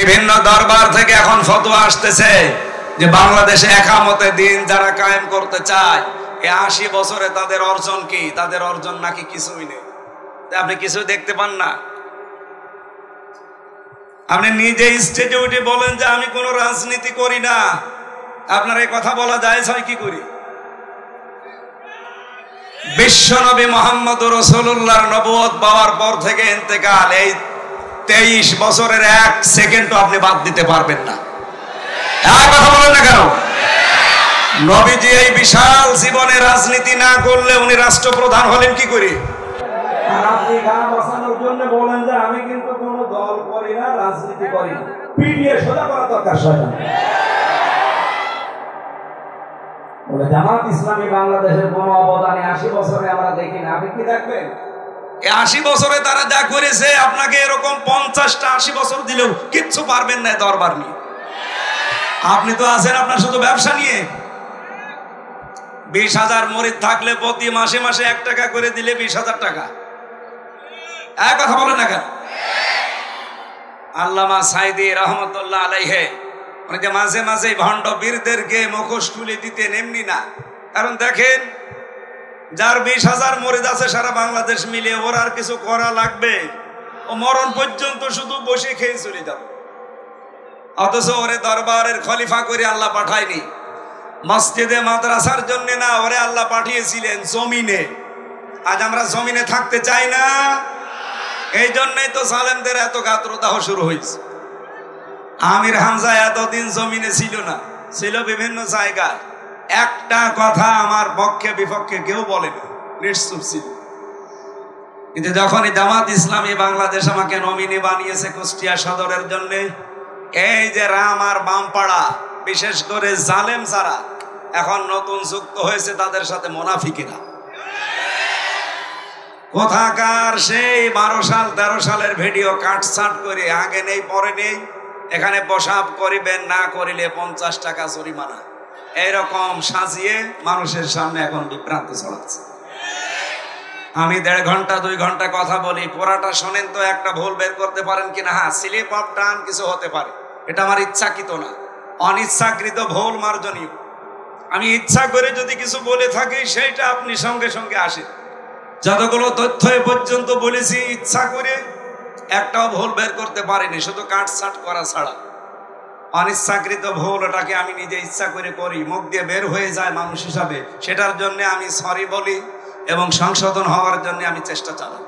বিভিন্ন দরবার থেকে এখন ফতোয়া আসতেছে যে বাংলাদেশে একামতে দিন যারা কায়েম করতে চায় এই ৮০ বছরে তাদের অর্জন কি? তাদের অর্জন নাকি কিছুই নেই। আপনি কিছু দেখতে পান না। আপনি নিজে স্টেজে উঠে বলেন যে আমি কোনো রাজনীতি করি না, আপনার এই কথা বলা যায় কি করি? বিশ্বনবী মুহাম্মদুর রাসূলুল্লাহর নবুয়ত পাওয়ার পর থেকে ইন্তেকাল, এই 23 বছরের 1 সেকেন্ডও আপনি বাদ দিতে পারবেন না। আর কথা বলেন না কেন? নবীজি এই বিশাল জীবনে রাজনীতি না করলে উনি রাষ্ট্রপ্রধান হলেন কি করে? আর আপনি গান বাঁচানোর জন্য বলেন যে আমি কিন্তু কোনো দল করি না, রাজনীতি করি না। পিটিয়ে সোজা করা দরকার শয়তান। বলে জামাত ইসলামী বাংলাদেশের কোনো অবদানে ৮০ বছরে আমরা দেখি না। আপনি কি দেখবেন? এই ৮০ বছরে তারা যা করেছে আপনাকে এরকম 50টা ৮০ বছর দিলেও কিচ্ছু পারবেন না দরবার নিয়ে। আপনি তো আছেন আপনার শুধু ব্যবসা নিয়ে। 20,000 মুরিদ থাকলে প্রতি মাসে মাসে 1 টাকা করে দিলে 20,000 টাকা। এক কথা বলেন না কেন? আল্লামা সাইদি রহমতুল্লাহ আলাইহি যে মাঝে মাঝে ভণ্ড বীরদেরকে মুখোশ খুলে দিতেন, এমনি না। কারণ দেখেন যার 20,000 মুরিদ আছে সারা বাংলাদেশ মিলে, ওর আর কিছু করা লাগবে? ও মরণ পর্যন্ত শুধু বসে খেয়ে চলে যাবে। অথচ ওরে দরবারের খলিফা করে আল্লাহ পাঠায়নি, মসজিদে মাদ্রাসার জন্য না, ওরে আল্লাহ পাঠিয়েছিলেন জমিনে। আজ আমরা জমিনে থাকতে চাই না, এই জন্যই তো সালেমদের এত গাত্রদাহ শুরু হয়েছে। আমির হামজা এতদিন জমিনে ছিল না, ছিল বিভিন্ন জায়গায়। একটা কথা আমার পক্ষে বিপক্ষে কেউ বলে না, নিশ্চুপ ছিল। কিন্তু যখনই জামাত ইসলামী বাংলাদেশ আমাকে নমিনি বানিয়েছে কুষ্টিয়া সদরের জন্য, এই যে রাম আর বামপাড়া, বিশেষ করে জালেম যারা এখন নতুন যুক্ত হয়েছে, তাদের সাথে মুনাফিকেরা কোথাকার সেই 12 সাল 13 সালের ভিডিও কাটছাট করে আগে নেই পরে নেই, এখানে প্রসাব করিবেন না করিলে 50 টাকা জরিমানা, এইরকম সাজিয়ে মানুষের সামনে এখন বিভ্রান্ত ছড়াচ্ছে। আমি 1.5 ঘন্টা 2 ঘন্টা কথা বলি, পুরাটা শোনেন তো একটা ভুল বের করতে পারেন কিনা? হ্যাঁ, স্লিপ অফ টাং কিছু হতে পারে, এটা আমার ইচ্ছাকৃত না, অনিচ্ছাকৃত ভুল মার্জনীয়। আমি ইচ্ছা করে যদি কিছু বলে থাকি সেইটা আপনি সঙ্গে সঙ্গে আসেন। যতগুলো তথ্য এ পর্যন্ত বলেছি ইচ্ছা করে একটাও ভুল বের করতে পারিনি, শুধু কাটছাট করা ছাড়া। অনিচ্ছাকৃত ভুল, ওটাকে আমি নিজে ইচ্ছা করে করি, মুখ দিয়ে বের হয়ে যায় মানুষ হিসাবে, সেটার জন্য আমি সরি বলি এবং সংশোধন হওয়ার জন্য আমি চেষ্টা চালাই।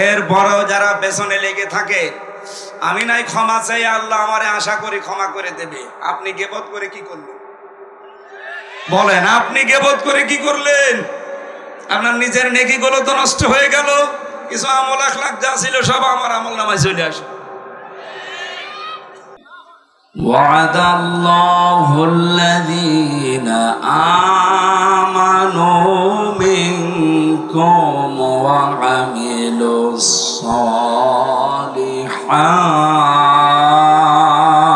এরপরেও যারা পেছনে লেগে থাকে, আমি নাই ক্ষমা চাই, আল্লাহ আমারে আশা করি ক্ষমা করে দেবে। আপনি গীবত করে কি করলেন বলেন? আপনি গীবত করে কি করলেন? আপনার নিজের নেকিগুলো তো নষ্ট হয়ে গেল, কিছু আমল আখলাক যা ছিল সব আমার আমল নামায় চলে আসে। وعد الله الذين آمنوا منكم وعملوا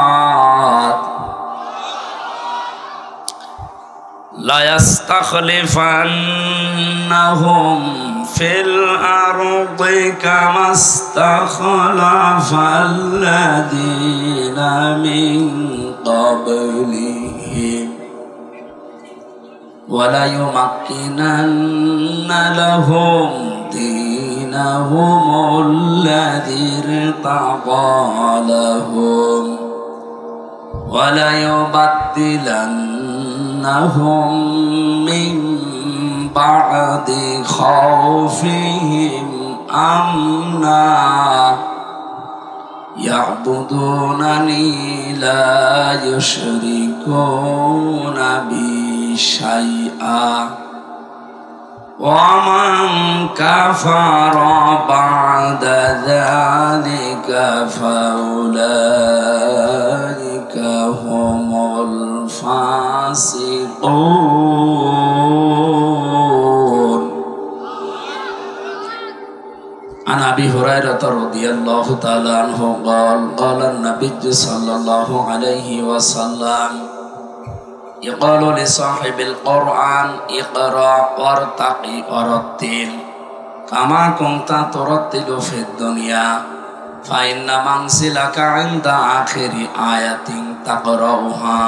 الصالحات ليستخلفنهم في الأرض كما استخلف الذين من قبلهم وليمكنن لهم دينهم الذي ارتضى لهم وليبدلنهم من بعد خوفهم أمنا يعبدونني لا يشركون بي شيئا ومن كفر بعد ذلك فأولئك هم الفاسقون. عن أبي هريرة رضي الله تعالى عنه قال قال النبي صلى الله عليه وسلم يقال لصاحب القرآن اقرأ وارتقي ورتل كما كنت ترتل في الدنيا ফাইন্না মানসিলাকা ইনদা আখিরি আয়াতিন তাকরাউহা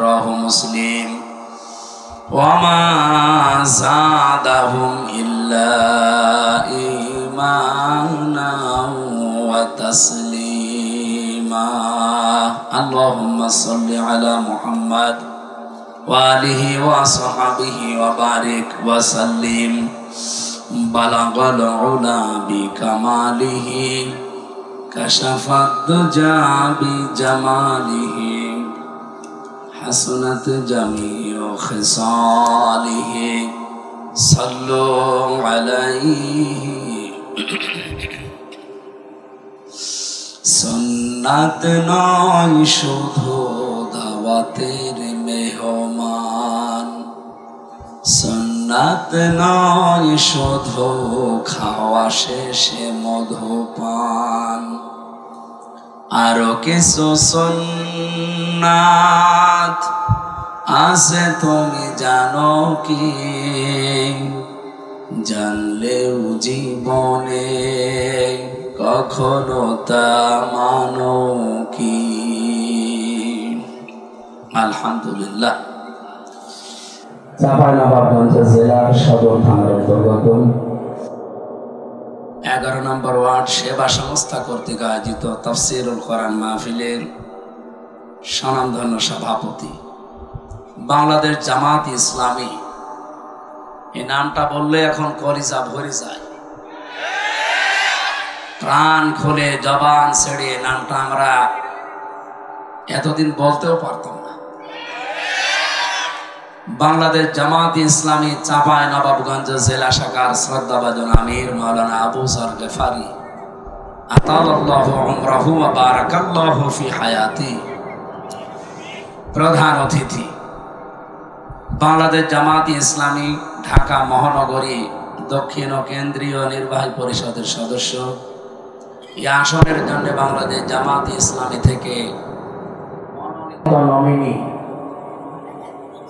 রাহু মুসলিম ওয়া মা যাদাহুম ইল্লা ঈমানাও ওয়া তাসলিমা আল্লাহুম্মা সাল্লি আলা মুহাম্মাদ ওয়া আলিহি ওয়া সাহবিহি ওয়া বারিক ওয়া সাল্লিম বালাগাল উলা বিকামালিহি কাশাফাত দুজা বিজামালিহি হাসনাত জামিউ খিসালিহি সাল্লু আলাইহি সুন্নাত নয় শুধু দাওয়াতের মেহমান, সুন্নাত নয় শুধু খাওয়া শেষে মধুপান, আরো কিছু সুন্নাত আছে তুমি জানো কি? জানলেও জীবনে কখনো তা মানো কি? আলহামদুলিল্লাহ। চাঁপাইনবাবগঞ্জ জেলার সদর থানার অন্তর্গত 11 নম্বর ওয়ার্ড সেবা সংস্থা কর্তৃক আয়োজিত তাফসীরুল কোরআন মাহফিলের স্বনামধন্য সভাপতি বাংলাদেশ জামাত ইসলামী। এই নামটা বললে এখন কলিজা ভরে যায়, প্রাণ খুলে জবান ছেড়ে নামটা আমরা এতদিন বলতেও পারতাম না। বাংলাদেশ জামাত ইসলামী চাঁপাইনবাবগঞ্জ জেলা শাখার শ্রদ্ধাভাজন আমির মাওলানা আবু যর গফারি আতালাল্লাহু উমরাহু ওয়া বারাকাল্লাহু ফি হায়াতি প্রধান অতিথি, বাংলাদেশ জামাত ইসলামী ঢাকা মহানগরী দক্ষিণ ও কেন্দ্রীয় নির্বাহী পরিষদের সদস্য, এই আসনের জন্য বাংলাদেশ জামাত ইসলামী থেকে নমিনি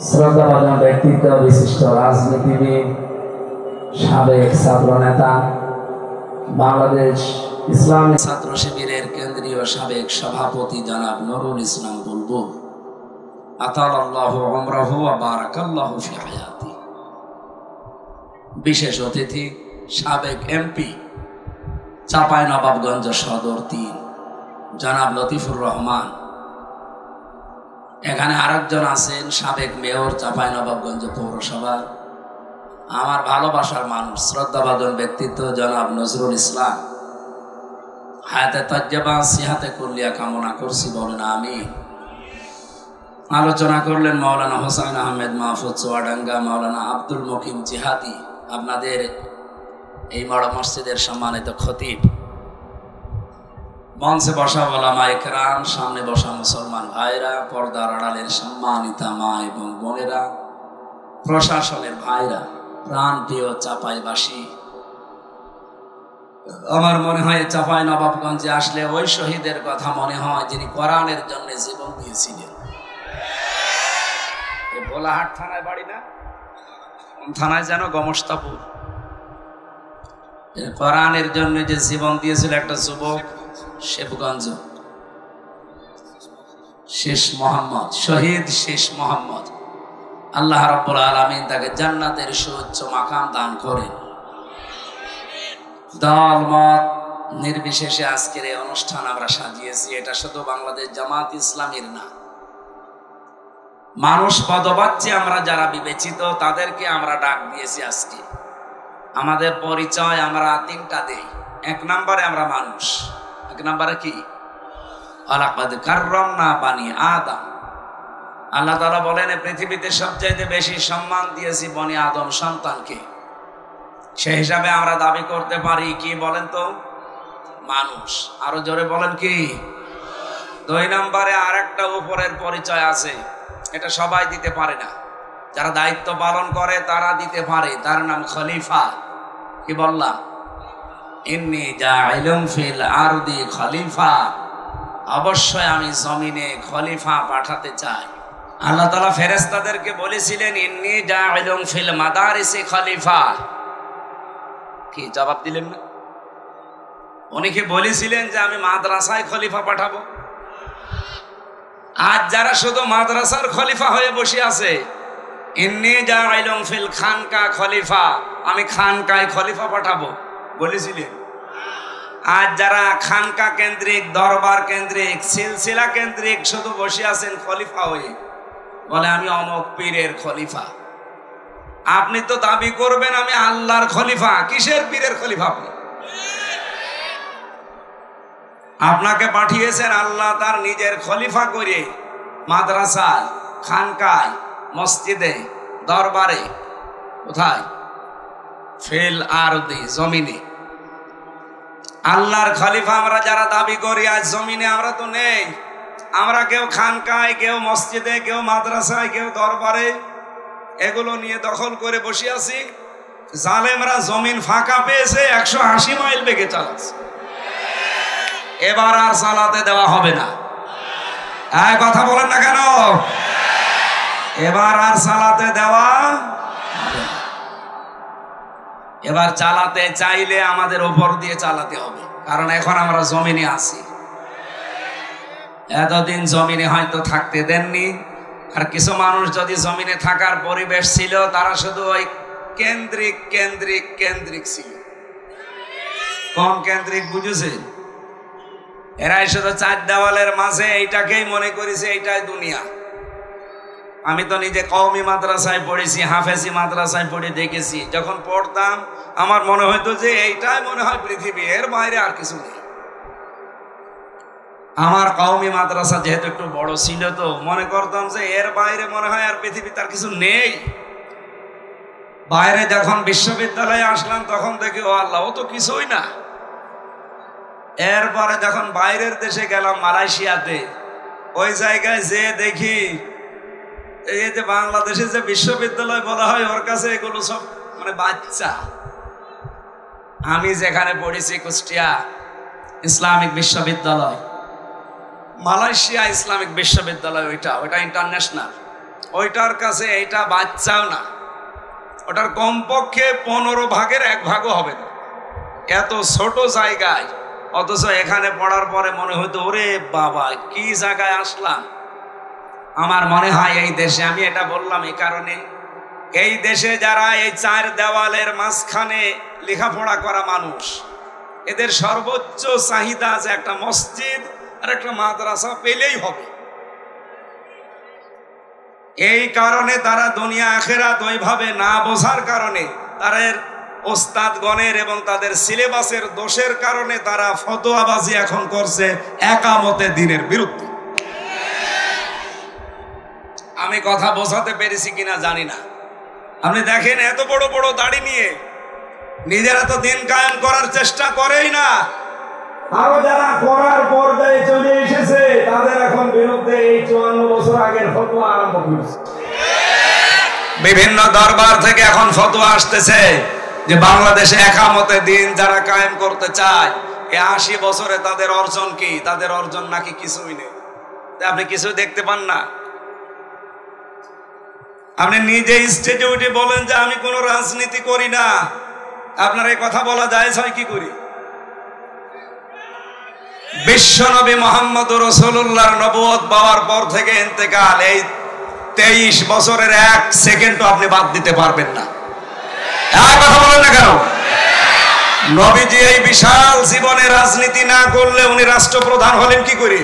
শ্রদ্ধাভাজন ব্যক্তিত্ব বিশিষ্ট রাজনীতিবিদ, সাবেক ছাত্র নেতা, বাংলাদেশ ইসলামী ছাত্র শিবিরের কেন্দ্রীয় সাবেক সভাপতি জনাব নুরুল ইসলাম বুলবুল আতালাল্লাহু উমরাহু ওয়া বারাকাল্লাহু ফি হায়াতি। বিশেষ অতিথি সাবেক এমপি চাঁপাইনবাবগঞ্জ সদর 3 জনাব লতিফুর রহমান। এখানে আরেকজন আছেন সাবেক মেয়র চাঁপাইনবাবগঞ্জ পৌরসভার, আমার ভালোবাসার মানুষ, শ্রদ্ধাভাজন ব্যক্তিত্ব জনাব নজরুল ইসলাম। হায়াতে তাজ্জাবা সিহাতে কুল্লিয়া কামনা করছি, বলেন আমিন। আলোচনা করলেন মাওলানা হোসেন আহমেদ মাহফুজ চুয়াডাঙ্গা, মাওলানা আব্দুল মকিম জিহাদি, আপনাদের এই বড় মসজিদের সম্মানিত খতিব, মঞ্চে বসা ওলামা ইকরাম, সামনে বসা মুসলমান ভাইরা, পর্দার আড়ালের সম্মানিতা মা এবং বোনেরা, প্রশাসনের ভাইরা, প্রাণ প্রিয় চাঁপাইবাসী। আমার মনে হয় চাঁপাইনবাবগঞ্জে আসলে ওই শহীদের কথা মনে হয় যিনি কোরআনের জন্য জীবন দিয়েছিলেন। ভোলাহাট থানায় বাড়ি না, থানায় যেন গমস্তাপুর। কোরআনের জন্য যে জীবন দিয়েছিল একটা যুবক, শেবগঞ্জ, শেষ মোহাম্মদ, শহীদ শেষ মোহাম্মদ। আল্লাহ রাব্বুল আলামিন তাকে জান্নাতের সুউচ্চ মাকাম দান করেন। দল মত নির্বিশেষে আজকের এই অনুষ্ঠান আমরা সাজিয়েছি। এটা শুধু বাংলাদেশ জামাত ইসলামীর না, মানুষ পদবাচ্চে আমরা যারা বিবেচিত তাদেরকে আমরা ডাক দিয়েছি আজকে। আমাদের পরিচয় আমরা 3টা দেই। 1 নম্বরে আমরা মানুষ। 1 নম্বরে কি? আলাকাদ কাররামনা বানি আদম। আল্লাহ তাআলা বলেন পৃথিবীতে সবচাইতে বেশি সম্মান দিয়েছি বনি আদম সন্তানকে। সেই হিসাবে আমরা দাবি করতে পারি কি বলেন তো? মানুষ। আরো জোরে বলেন কি? 2 নম্বরে আরেকটা উপরের পরিচয় আছে, এটা সবাই দিতে পারে না, যারা দায়িত্ব পালন করে তারা দিতে পারে, তার নাম খলিফা। কি বললাম? ইন্নী জাইলুম ফিল আরদি খলিফা, অবশ্যই আমি জমিনে খলিফা পাঠাতে চাই। আল্লাহ তাআলা ফেরেশতাদেরকে বলেছিলেন ইন্নী জাইলুম ফিল মাদারিসি খলিফা। কি জবাব দিলেন না? উনি কি বলেছিলেন যে আমি মাদ্রাসায় খলিফা পাঠাবো? আজ যারা শুধু মাদ্রাসার খলিফা হয়ে বসে আছে, ইন্নী জাইলুন ফিল খানকা খলিফা, আমি খানকায় খলিফা পাঠাবো বলেছিলেন। আজ যারা খানকা কেন্দ্রিক, দরবার কেন্দ্রিক, সিলসিলা কেন্দ্রিক শুধু বসে আছেন খলিফা হয়ে, বলে আমি অমুক পীরের খলিফা। আপনি তো দাবি করবেন আমি আল্লাহর খলিফা, কিসের পীরের খলিফা? আপনি আপনাকে পাঠিয়েছেন আল্লাহ তার নিজের খলিফা করে মাদ্রাসায়, খানকায়, মসজিদে, দরবারে। কোথায়? ফিল আরদি, জমিনে। আল্লাহর খলিফা আমরা যারা দাবি করি আজ জমিনে আমরা তো নেই। আমরা কেউ খানকায়, কেউ মসজিদে, কেউ মাদ্রাসায়, কেউ দরবারে, এগুলো নিয়ে দখল করে বসে আছি। জালেমরা জমিন ফাঁকা পেয়েছে, 180 মাইল বেগে চালাচ্ছে। এবার আর চালাতে দেওয়া হবে না। কথা বলেন না কেন? এবার আর চালাতে দেওয়া হবে না। এবার চালাতে চাইলে আমাদের উপর দিয়ে চালাতে হবে, কারণ এখন আমরা জমিনে আছি। এতদিন জমিনে হয়তো থাকতে দেননি, আর কিছু মানুষ যদি জমিনে থাকার পরিবেশ ছিল তারা শুধু ওই কেন্দ্রিক কেন্দ্রিক কেন্দ্রিক ছিল। কোন কেন্দ্রিক বুঝেছেন? এরাই শুধু চার দেওয়ালের মাঝে এইটাকেই মনে করেছে এইটাই দুনিয়া। আমি তো নিজে কওমি মাদ্রাসায় পড়েছি, হাফেজি মাদ্রাসায় পড়ে দেখেছি। যখন পড়তাম আমার মনে হইতো যে এইটাই মনে হয় পৃথিবী, এর বাইরে আর কিছু নেই। আমার কওমি মাদ্রাসা যেহেতু একটু বড় ছিল তো মনে করতাম যে এর বাইরে মনে হয় আর পৃথিবীতে আর কিছু নেই। বাইরে যখন বিশ্ববিদ্যালয়ে আসলাম তখন দেখি ও আল্লাহ, ও তো কিছুই না। এরপরে যখন বাইরের দেশে গেলাম, মালয়েশিয়াতে, ওই জায়গায় যে দেখি এই যে বাংলাদেশে যে বিশ্ববিদ্যালয় বলা হয় ওর কাছে এগুলো সব মানে বাচ্চা। আমি যেখানে পড়েছি কুষ্টিয়া ইসলামিক বিশ্ববিদ্যালয়, মালয়েশিয়া ইসলামিক বিশ্ববিদ্যালয়, ওইটা ইন্টারন্যাশনাল, ওইটার কাছে এইটা বাচ্চাও না। ওটার কমপক্ষে 15 ভাগের 1 ভাগও হবে না, এত ছোট জায়গায়। অথচ এখানে পড়ার পরে মনে হতো ওরে বাবা কি জায়গায় আসলাম। আমার মনে হয় এই দেশে, আমি এটা বললাম এই কারণে, এই দেশে যারা এই 4 দেওয়ালের মাঝখানে লেখাপড়া করা মানুষ, এদের সর্বোচ্চ চাহিদা আছে একটা মসজিদ আর একটা মাদ্রাসা পেলেই হবে। এই কারণে তারা দুনিয়া আখেরাত ওইভাবে না বোঝার কারণে, তাদের ওস্তাদগণের এবং তাদের সিলেবাসের দোষের কারণে তারা ফতোয়াবাজি এখন করছে একামতে দ্বীনের বিরুদ্ধে। আমি কথা বোঝাতে পেরেছি কিনা জানি না। আপনি দেখেন এত বড় বড় দাড়ি নিয়ে নিজেরা তো দিন কায়েম করার চেষ্টা করেই না, আরো যারা করার পর্যায়ে চলে এসেছে তাদের এখন বিরুদ্ধে এই 54 বছর আগের ফতোয়া আরম্ভ করেছে। বিভিন্ন দরবার থেকে এখন ফতোয়া আসতেছে যে বাংলাদেশে একামতে দিন যারা কায়েম করতে চায়, এই 80 বছরে তাদের অর্জন কি? তাদের অর্জন নাকি কিছুই নেই। আপনি কিছু দেখতে পান না। আপনি নিজে স্টেজে উঠে বলেন যে আমি কোনো রাজনীতি করি না, আপনার এই কথা বলা যায় কি করি? বিশ্বনবী মুহাম্মদুর রাসূলুল্লাহর নবুয়ত পাওয়ার পর থেকে ইন্তেকাল, এই 23 বছরের 1 সেকেন্ডও আপনি বাদ দিতে পারবেন না। কথা বলেন না কেন? নবীজি এই বিশাল জীবনে রাজনীতি না করলে উনি রাষ্ট্রপ্রধান হলেন কি করে?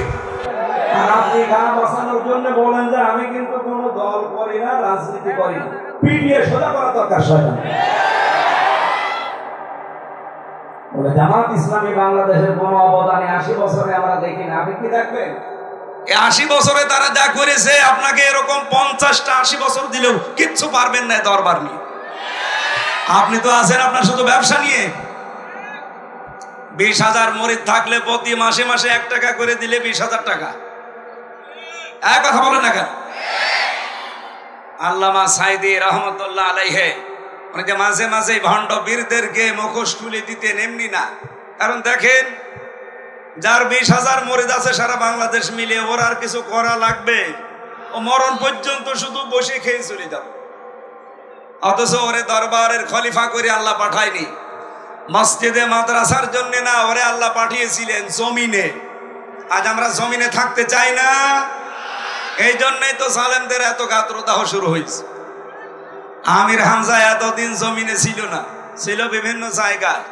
আর আপনি গান বাঁচানোর জন্য বলেন যে আমি কিন্তু কোনো দল করি না, রাজনীতি করি না। পিটিয়ে সোজা করা দরকার। বলে জামাত ইসলামী বাংলাদেশের কোন অবদানে 80 বছরে আমরা দেখি না। আপনি কি দেখবেন? এই 80 বছরে তারা যা করেছে আপনাকে এরকম 50টা 80 বছর দিলেও কিচ্ছু পারবেন না দরবার নিয়ে। আপনি তো আছেন আপনার শুধু ব্যবসা নিয়ে। 20,000 মুরিদ থাকলে প্রতি মাসে মাসে 1 টাকা করে দিলে 20,000 টাকা। এক কথা বলেন না কেন? আল্লামা সাইদি রহমতুল্লাহ আলাইহি অনেকে মাঝে মাঝে ভণ্ড বীরদেরকে মুখোশ খুলে দিতেন, এমনি না। কারণ দেখেন যার 20,000 মুরিদ আছে সারা বাংলাদেশ মিলে, ওর আর কিছু করা লাগবে? ও মরণ পর্যন্ত শুধু বসে খেয়ে চলে যাবে। অথচ ওরে দরবারের খলিফা করে আল্লাহ পাঠায়নি। মসজিদে মাদ্রাসার জন্য না, ওরে আল্লাহ পাঠিয়েছিলেন জমিনে। আজ আমরা জমিনে থাকতে চাই না, এই জন্যই তো জালেমদের এত গাত্রদাহ শুরু হয়েছে। আমির হামজা এতদিন জমিনে ছিল না, ছিল বিভিন্ন জায়গায়।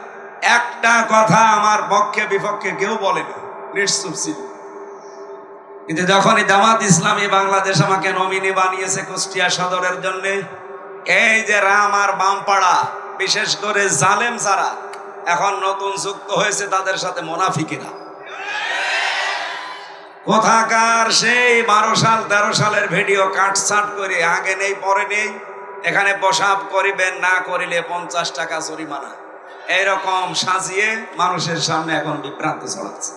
একটা কথা আমার পক্ষে বিপক্ষে কেউ বলে না, নিশ্চুপ ছিল। কিন্তু যখনই জামাত ইসলামী বাংলাদেশ আমাকে নমিনি বানিয়েছে কুষ্টিয়া সদরের জন্য, এই যে রাম আর বামপাড়া, বিশেষ করে জালেম যারা এখন নতুন যুক্ত হয়েছে, তাদের সাথে মুনাফিকেরা, কোথাকার সেই 12 সাল 13 সালের ভিডিও কাটছাট করে আগে নেই পরে নেই, এখানে বসাব করিবেন, না করিলে 50 টাকা জরিমানা, এইরকম সাজিয়ে মানুষের সামনে এখন বিভ্রান্ত ছড়াচ্ছে।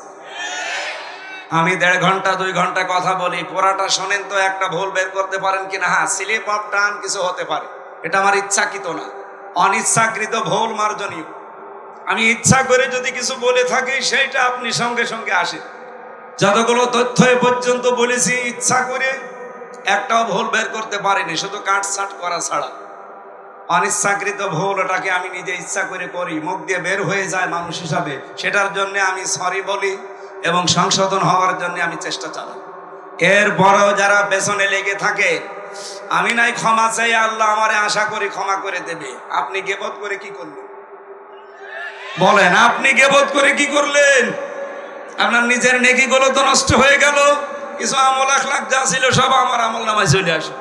আমি 1.5 ঘন্টা 2 ঘন্টা কথা বলি, পুরাটা শোনেন তো একটা ভুল বের করতে পারেন কিনা? হ্যাঁ, স্লিপ অফ টান কিছু হতে পারে, এটা আমার ইচ্ছাকৃত না, অনিচ্ছাকৃত ভুল মার্জনীয়। আমি ইচ্ছা করে যদি কিছু বলে থাকি, সেইটা আপনি সঙ্গে সঙ্গে আসেন। যতগুলো তথ্য এ পর্যন্ত বলেছি, ইচ্ছা করে একটাও ভুল বের করতে পারিনি, শুধু কাটছাট করা ছাড়া। অনিচ্ছাকৃত ভুল, ওটাকে আমি নিজে ইচ্ছা করে করি, মুখ দিয়ে বের হয়ে যায় মানুষ হিসাবে, সেটার জন্য আমি সরি বলি এবং সংশোধন হওয়ার জন্য আমি চেষ্টা চালাই। এরপরেও যারা পেছনে লেগে থাকে, আমি নাই ক্ষমা চাই, আল্লাহ আমারে আশা করি ক্ষমা করে দেবে। আপনি গীবত করে কি করলেন বলেন? আপনি গীবত করে কি করলেন? আপনার নিজের নেকিগুলো তো নষ্ট হয়ে গেল। কিছু আমল আখলাক যা ছিল সব আমার আমল নামায় চলে আসে।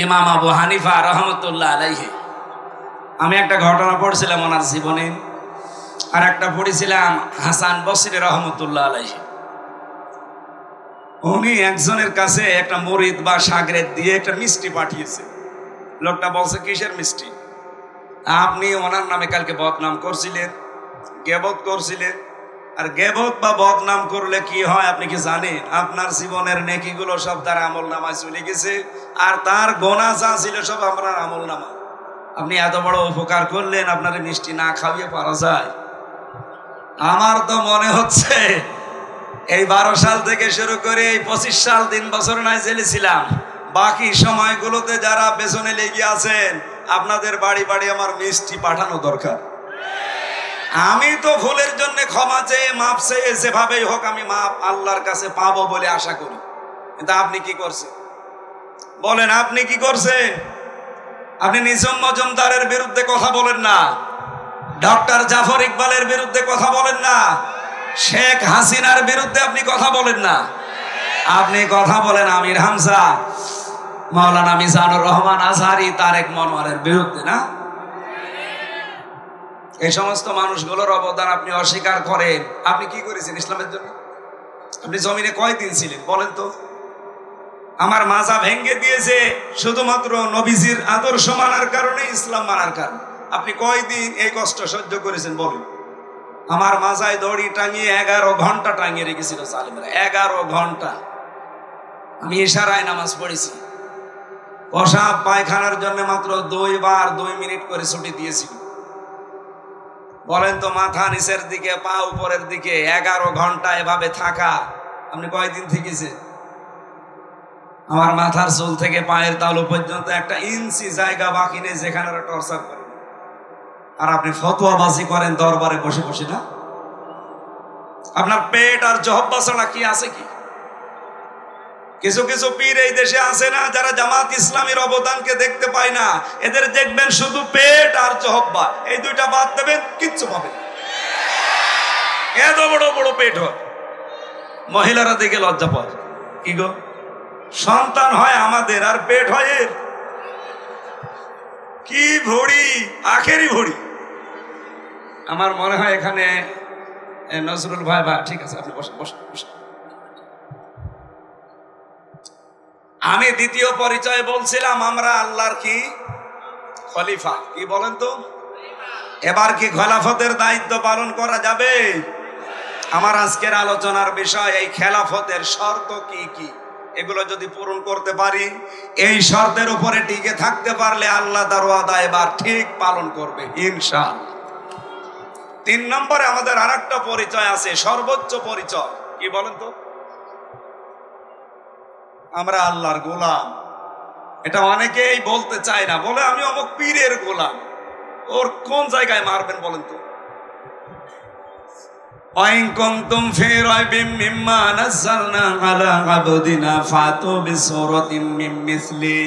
ইমাম আবু হানিফা রহমতুল্লাহ আলাইহি, আমি একটা ঘটনা পড়ছিলাম ওনার জীবনে, আর একটা পড়েছিলাম হাসান বসরি রহমতুল্লাহ আলাইহি। উনি একজনের কাছে একটা মুরিদ বা শাগরেদ দিয়ে একটা মিষ্টি পাঠিয়েছে। লোকটা বলছে, কিসের মিষ্টি? আপনি ওনার নামে কালকে বদনাম করছিলেন, গীবত করছিলেন। আর গীবত বা বদনাম করলে কি হয় আপনি কি জানেন? আপনার জীবনের নেকিগুলো সব তার আমল নামায় চলে গেছে, আর তার গোনা যা ছিল সব আপনার আমল নামা। আপনি এত বড় উপকার করলেন, আপনার মিষ্টি না খাওয়িয়ে পারা যায়? আমার তো মনে হচ্ছে এই 12 সাল থেকে শুরু করে এই 25 সাল 3 বছর নয় জেলে ছিলাম, বাকি সময়গুলোতে যারা পেছনে লেগে আছেন, আপনাদের বাড়ি বাড়ি আমার মিষ্টি পাঠানো দরকার। আমি তো ভুলের জন্য ক্ষমা চেয়ে মাপ চেয়ে যেভাবেই হোক আমি মাপ আল্লাহর কাছে পাবো বলে আশা করি। কিন্তু আপনি কি করছেন বলেন? আপনি কি করছেন? আপনি নিজাম মজুমদারের বিরুদ্ধে কথা বলেন না, ডক্টর জাফর ইকবালের বিরুদ্ধে কথা বলেন না, শেখ হাসিনার বিরুদ্ধে আপনি কথা বলেন না, আপনি কথা বলেন আমির হামজা, মাওলানা মিজানুর রহমান আজহারি, তারেক মনোয়ারের বিরুদ্ধে না? এই সমস্ত মানুষগুলোর অবদান আপনি অস্বীকার করেন। আপনি কি করেছেন ইসলামের জন্য? আপনি জমিনে কয়দিন ছিলেন বলেন তো? আমার মাজা ভেঙ্গে দিয়েছে শুধুমাত্র নবীজির আদর্শ মানার কারণে, ইসলাম মানার কারণে। আপনি কয়দিন এই কষ্ট সহ্য করেছেন বলেন? আমার মাজায় দড়ি টাঙিয়ে 11 ঘন্টা টাঙিয়ে রেখেছিল জালেমেরা, 11 ঘন্টা। আমি ইশারায় নামাজ পড়েছি, পেশাব পায়খানার জন্য মাত্র 2 বার 2 মিনিট করে ছুটি দিয়েছিল। বলেন তো, মাথা নিচের দিকে পা উপরের দিকে 11 ঘন্টা এভাবে থাকা, আপনি কয়দিন থেকেছেন? আমার মাথার চুল থেকে পায়ের তালু পর্যন্ত 1 ইঞ্চি জায়গা বাকি নেই যেখানে ওরা টর্চার করে। আর আপনি ফতোয়াবাজি করেন দরবারে বসে বসে না? আপনার পেট আর জহব্বা ছাড়া কি আছে কি? কিছু কিছু পীর এই দেশে আছে না, যারা জামাত ইসলামীর অবদানকে দেখতে পায় না। এদের দেখবেন শুধু পেট আর জহব্বা, এই দুইটা বাদ দেবেন, কিচ্ছু পাবেন। এত বড় বড় পেট হয়, মহিলারা দেখে লজ্জা পায়। কি গো, সন্তান হয় আমাদের আর পেট হয় এর? কি ভড়ি, আখেরি ভড়ি। আমার মনে হয় এখানে নজরুল ভাই, বা ঠিক আছে আপনি বসে বসে বসে। আমি দ্বিতীয় পরিচয় বলছিলাম, আমরা আল্লাহর কি খলিফা। কি বলেন তো? এবার কি খেলাফতের দায়িত্ব পালন করা যাবে? আমার আজকের আলোচনার বিষয় এই খেলাফতের শর্ত কি কি, এগুলো যদি পূরণ করতে পারি, এই শর্তের উপরে টিকে থাকতে পারলে আল্লাহ তার ওয়াদা এবার ঠিক পালন করবে ইনশাআল্লাহ। 3 নম্বরে আমাদের আরেকটা পরিচয় আছে, সর্বোচ্চ পরিচয়। কি বলেন তো? আমরা আল্লাহর গোলাম। এটা অনেকেই বলতে চায় না, বলে আমি অমুক পীরের গোলাম। ওর কোন জায়গায় মারবেন বলেন তো? ওয়াইন কুনতুম ফি রাইবিম মিম্মা নাযালনা আলা আবদিনা ফাতু বিসূরাতিম মিন মিসলি।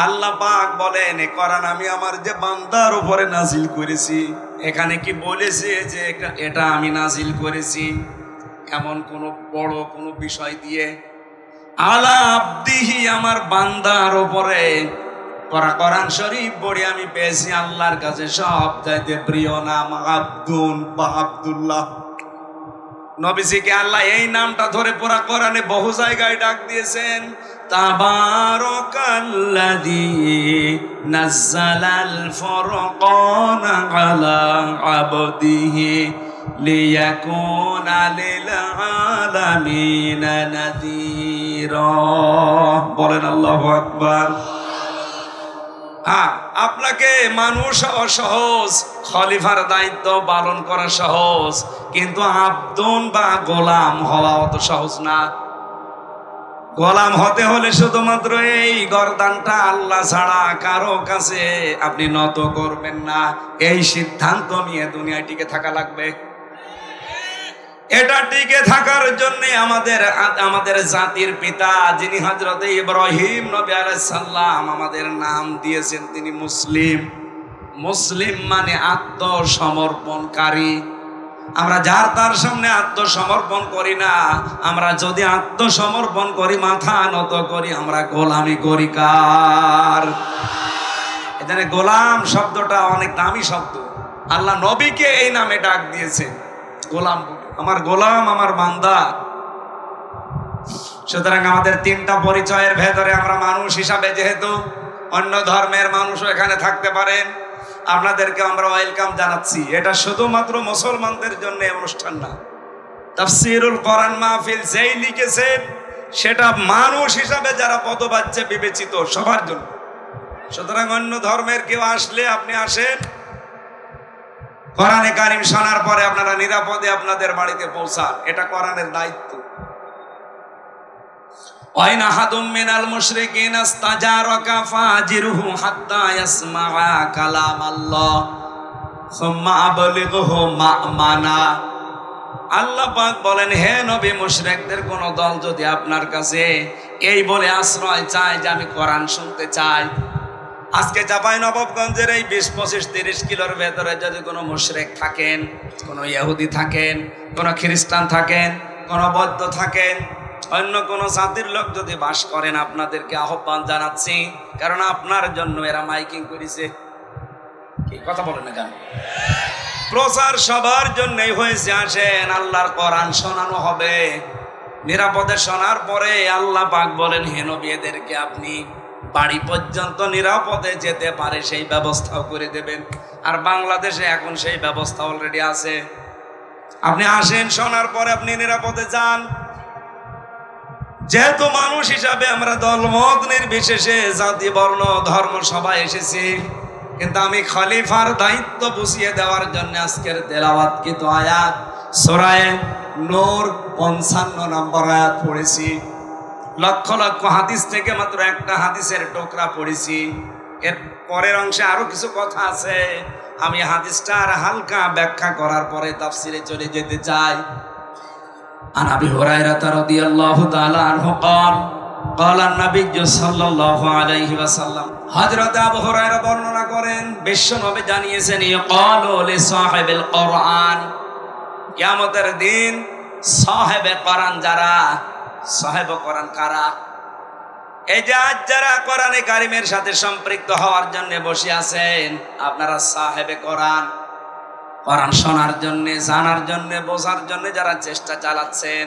আল্লাহ পাক বলেন, এই কোরআন আমি আমার যে বান্দার উপরে নাজিল করেছি, এখানে কি বলেছে যে এটা আমি নাজিল করেছি এমন কোন বড় কোন বিষয় দিয়ে? আলা আবদিহি, আমার বান্দার উপরে। কোরআন শরীফ পড়ে আমি পেয়েছি আল্লাহর কাছে সবচাইতে প্রিয় নাম আব্দুন বা আব্দুল্লাহ। নবীজিকে আল্লাহ এই নামটা ধরে পুরা কোরআনে বহু জায়গায় ডাক দিয়েছেন। তাবারাকাল্লাযী নাযালাল ফুরকানা আলা আবদিহি লিয়াকুনা লিল আলামিনা নাযীরা। বলেন আল্লাহু আকবার। আপনাকে মানুষ হওয়া সহজ, খলিফার দায়িত্ব পালন করা সহজ, কিন্তু আব্দুন বা গোলাম হওয়া অত সহজ না। গোলাম হতে হলে শুধুমাত্র এই গর্দানটা আল্লাহ ছাড়া কারো কাছে আপনি নত করবেন না, এই সিদ্ধান্ত নিয়ে দুনিয়ায় টিকে থাকা লাগবে। এটা টিকে থাকার জন্য আমাদের জাতির পিতা যিনি হযরত ইব্রাহিম নবী আলাইহিস সালাম আমাদের নাম দিয়েছেন, তিনি মুসলিম। মুসলিম মানে আত্মসমর্পণকারী। আমরা যার তার সামনে আত্মসমর্পণ করি না। আমরা যদি আত্মসমর্পণ করি, মাথা নত করি, আমরা গোলামি করি কার? এখানে গোলাম শব্দটা অনেক দামি শব্দ। আল্লাহ নবীকে এই নামে ডাক দিয়েছে, গোলাম। আমার গোলাম, আমার বান্দা। সুতরাং আমাদের তিনটা পরিচয়ের ভেতরে আমরা মানুষ হিসাবে, যেহেতু অন্য ধর্মের মানুষও এখানে থাকতে পারেন, আপনাদেরকে আমরা ওয়েলকাম জানাচ্ছি। এটা শুধুমাত্র মুসলমানদের জন্য অনুষ্ঠান না। তাফসীরুল কোরআন মাহফিল যেই লিখেছেন সেটা মানুষ হিসাবে যারা পদবাচ্য বিবেচিত সবার জন্য। সুতরাং অন্য ধর্মের কেউ আসলে আপনি আসেন, কোরআনে কারিম শোনার পরে আপনারা নিরাপদে আপনাদের বাড়িতে পৌঁছান, এটা কোরআনের দায়িত্ব। ওয়াইন আহাদুম মিনাল মুশরিকিনা ইসতাজারাকা ফাজিরহু হাত্তা ইয়াসমাআ কালামাল্লাহ সুম্মা আবলিগহু মা'মানা। আল্লাহ পাক বলেন, হে নবী, মুশরিকদের কোন দল যদি আপনার কাছে এই বলে আশ্রয় চায় যে আমি কোরআন শুনতে চাই, আজকে চাঁপাইনবাবগঞ্জের এই 20-25-30 কিলোর ভেতরে যদি কোনো মুশরিক থাকেন, কোনো ইহুদি থাকেন, কোনো খ্রিস্টান থাকেন, কোনো বৌদ্ধ থাকেন, অন্য কোনো জাতির লোক যদি বাস করেন, আপনাদেরকে আহ্বান জানাচ্ছি, কারণ আপনার জন্য এরা মাইকিং করেছে। কি কথা বলেন না কেন? প্রচার সবার জন্যই হয়েছে। আসেন, আল্লাহর কোরআন শোনানো হবে। নিরাপদে শোনার পরে আল্লাহ পাক বলেন, হে নবী, এদেরকে আপনি বাড়ি পর্যন্ত নিরাপদে যেতে পারে সেই ব্যবস্থাও করে দেবেন। আর বাংলাদেশে এখন সেই ব্যবস্থা অলরেডি আছে। আপনি আসেন, শোনার পরে আপনি নিরাপদে যান। যেহেতু মানুষ হিসাবে আমরা দলমত নির্বিশেষে, জাতি, বর্ণ, ধর্ম সবাই এসেছি, কিন্তু আমি খলিফার দায়িত্ব বুঝিয়ে দেওয়ার জন্য আজকের তেলাওয়াতকৃত আয়াত সূরা নূর 55 নম্বর আয়াত পড়েছি। লক্ষ লক্ষ হাদিস থেকে মাত্র একটা হাদিসের টুকরা পড়েছি। এর পরের অংশে আরো কিছু কথা আছে। আমি হাদিসটা আর হালকা ব্যাখ্যা করার পরে তাফসিরে চলে যেতে চাই। আন আবি হুরায়রা রাদিয়াল্লাহু তাআলা আনহু قال النبي صلى الله عليه وسلم, হযরত আবু হুরায়রা বর্ণনা করেন, বিশ্বনবী জানিয়েছেন, ইয়াকালু লিসাহিবিল কোরআন, কিয়ামতের দিন সাহেবে কোরআন যারা, সাহেব কোরআন কারা? এই যে আজ যারা কোরআনে কারিমের সাথে সম্পৃক্ত হওয়ার জন্য বসে আছেন, আপনারা সাহেবে কোরআন, কোরআন শোনার জন্য, জানার জন্য, বোঝার জন্য যারা চেষ্টা চালাচ্ছেন।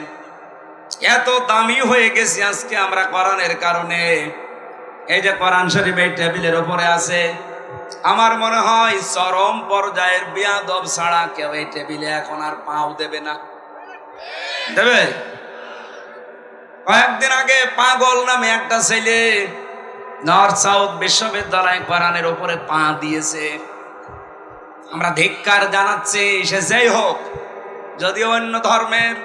এত দামি হয়ে গেছি আজকে আমরা কোরআনের কারণে। এই যে কোরআন শরীফ এই টেবিলের উপরে আছে, আমার মনে হয় চরম পর্যায়ের বিয়াদব ছাড়া কেউ এই টেবিলে এখন আর পাও দেবে না। দেবে? কয়েকদিন আগে পাগল নামে একটা ছেলে নর্থ সাউথ বিশ্ববিদ্যালয় কোরআনের উপরে পা দিয়েছে। আমরা ধিক্কার জানাচ্ছি, সে যেই হোক, যদিও অন্য ধর্মের,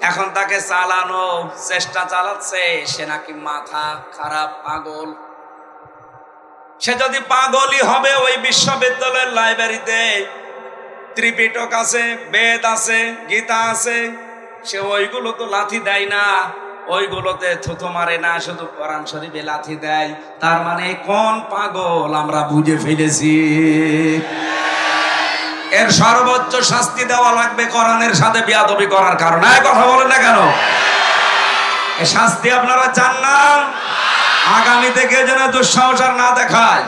এখন তাকে চালানো চেষ্টা চালাচ্ছে, সে নাকি মাথা খারাপ, পাগল। সে যদি পাগলই হবে, ওই বিশ্ববিদ্যালয়ের লাইব্রেরিতে ত্রিপিটক আছে, বেদ আছে, গীতা আছে, সে ওইগুলো তো লাথি দেয় না, ওইগুলোতে থুতু মারে না, শুধু কোরআন শরীফে লাথি দেয়। তার মানে কোন পাগল আমরা বুঝে ফেলেছি। এর সর্বোচ্চ শাস্তি দেওয়া লাগবে কোরআনের সাথে বেয়াদবি করার কারণে। কথা বলেন না কেন? এই শাস্তি আপনারা চান না? আগামী থেকে যেন দুঃসাহস আর না দেখায়।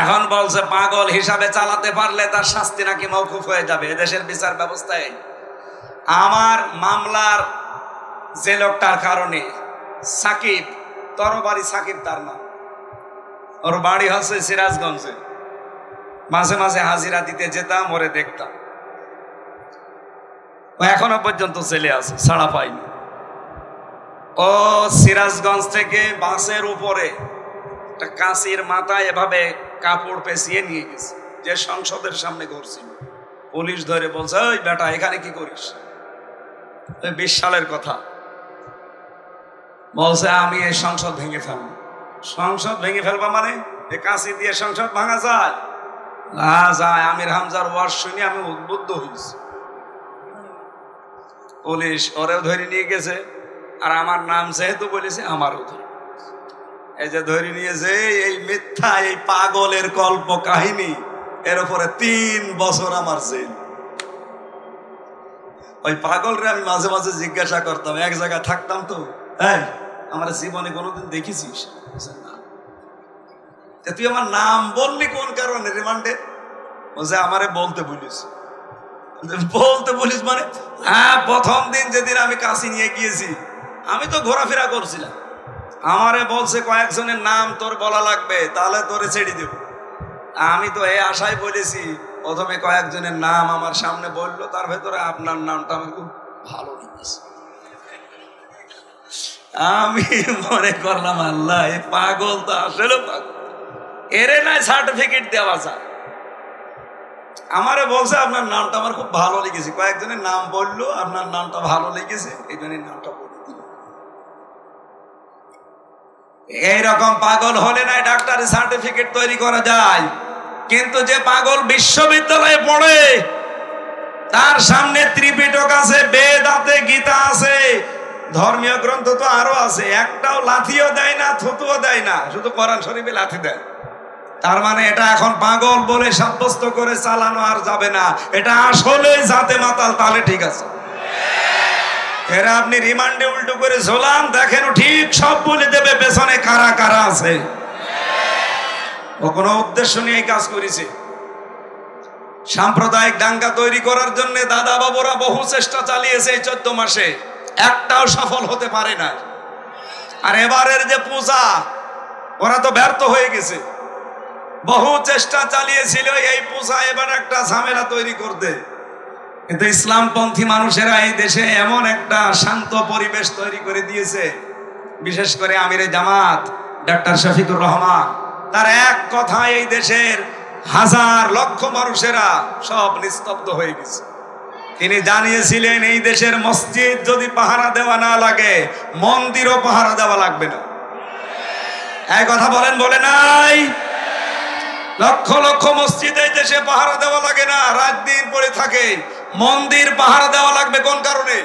এখন বলছে পাগল হিসাবে চালাতে পারলে তার শাস্তি নাকি মওকুফ হয়ে যাবে এদেশের বিচার ব্যবস্থায়। আমার মামলার যে লোকটার কারণে, সাকিব, তরবারি সাকিব তার নাম, ওর বাড়ি হচ্ছে সিরাজগঞ্জে। মাঝে মাঝে হাজিরা দিতে যেতাম, ওরে দেখতাম। ও এখনো পর্যন্ত জেলে আছে, ছাড়া পাইনি। ও সিরাজগঞ্জ থেকে বাসের উপরে একটা কাঁচির মাথায় এভাবে কাপড় পেঁচিয়ে নিয়ে গেছে, যে সংসদের সামনে করছিল। পুলিশ ধরে বলছে, ওই বেটা এখানে কি করিস? 20 সালের কথা। বলছে আমি এই সংসদ ভেঙে ফেলবো। সংসদ ভেঙে ফেলবা মানে? এই কাঁচি দিয়ে সংসদ ভাঙা যায়? না যায়। আমির হামজার ওয়াজ শুনে আমি উদ্বুদ্ধ হয়েছি। পুলিশ ওরেও ধরে নিয়ে গেছে, আর আমার নাম যেহেতু বলেছে আমারও ধরে, এই যে ধরে নিয়েছে, এই মিথ্যা, এই পাগলের কল্প কাহিনী, এর উপরে 3 বছর আমার জেল। ওই পাগলরে আমি মাঝে মাঝে জিজ্ঞাসা করতাম, এক জায়গায় থাকতাম তো, হ্যাঁ, আমার জীবনে কোনোদিন দেখেছিস? না। তুই আমার নাম বললি কোন কারণে রিমান্ডে? বলছে আমারে বলতে বলিস। বলতে বলিস মানে? হ্যাঁ, প্রথম দিন যেদিন আমি কাশি নিয়ে গিয়েছি, আমি তো ঘোরাফেরা করছিলাম, আমারে বলছে কয়েকজনের নাম তোর বলা লাগবে, তাহলে তোরে ছেড়ে দেব। আমি তো এই আশায় বলেছি। প্রথমে কয়েকজনের নাম আমার সামনে বললো, তার ভেতরে আপনার নামটা আমি খুব ভালো লেগেছে। আমি মনে করলাম, আল্লাহ, এই পাগল তো আসলে পাগল, এরে নাই সার্টিফিকেট দেওয়া যায়। আমারে বলছে আপনার নামটা আমার খুব ভালো লেগেছে, কয়েকজনের নাম বললো, আপনার নামটা ভালো লেগেছে, এই জন্য নামটা বলে দিল। এইরকম পাগল হলে নাই ডাক্তারি সার্টিফিকেট তৈরি করা যায়। কিন্তু যে পাগল বিশ্ববিদ্যালয়ে পড়ে, তার সামনে ত্রিপিটক আছে, বেদ আছে, গীতা আছে, ধর্মীয় গ্রন্থ তো আরো আছে, একটাও লাথিও দেয় না, থুতুও দেয় না, শুধু কোরআন শরীফে লাথি দেয়। তার মানে এটা এখন পাগল বলে সাব্যস্ত করে চালানো আর যাবে না। এটা আসলে জাতে মাতাল, তাহলে ঠিক আছে। এরা আপনি রিমান্ডে উল্টো করে ঝোলান, দেখেন ঠিক সব বলে দেবে পেছনে কারা কারা আছে। ও কোনো উদ্দেশ্য নিয়ে কাজ করেছে। সাম্প্রদায়িক দাঙ্গা তৈরি করার জন্য দাদা বাবুরা বহু চেষ্টা চালিয়েছে এই 14 মাসে, একটাও সফল হতে পারে না। আর এবারের যে পূজা, ওরা তো ব্যর্থ হয়ে গেছে। বহু চেষ্টা চালিয়েছিল এই পূজা এবার একটা ঝামেলা তৈরি করতে, কিন্তু ইসলামপন্থী মানুষেরা এই দেশে এমন একটা শান্ত পরিবেশ তৈরি করে দিয়েছে। বিশেষ করে আমিরে জামাত ডাক্তার শফিকুর রহমান, তার এক কথায় এই দেশের হাজার লক্ষ মানুষেরা সব নিস্তব্ধ হয়ে গেছে। তিনি জানিয়েছিলেন, এই দেশের মসজিদ যদি পাহারা দেওয়া না লাগে, মন্দিরও পাহারা দেওয়া লাগবে না। এই কথা বলেন, বলে নাই? লক্ষ লক্ষ মসজিদ এই দেশে পাহারা দেওয়া লাগে না, রাত দিন পড়ে থাকে। মন্দির পাহারা দেওয়া লাগবে কোন কারণে?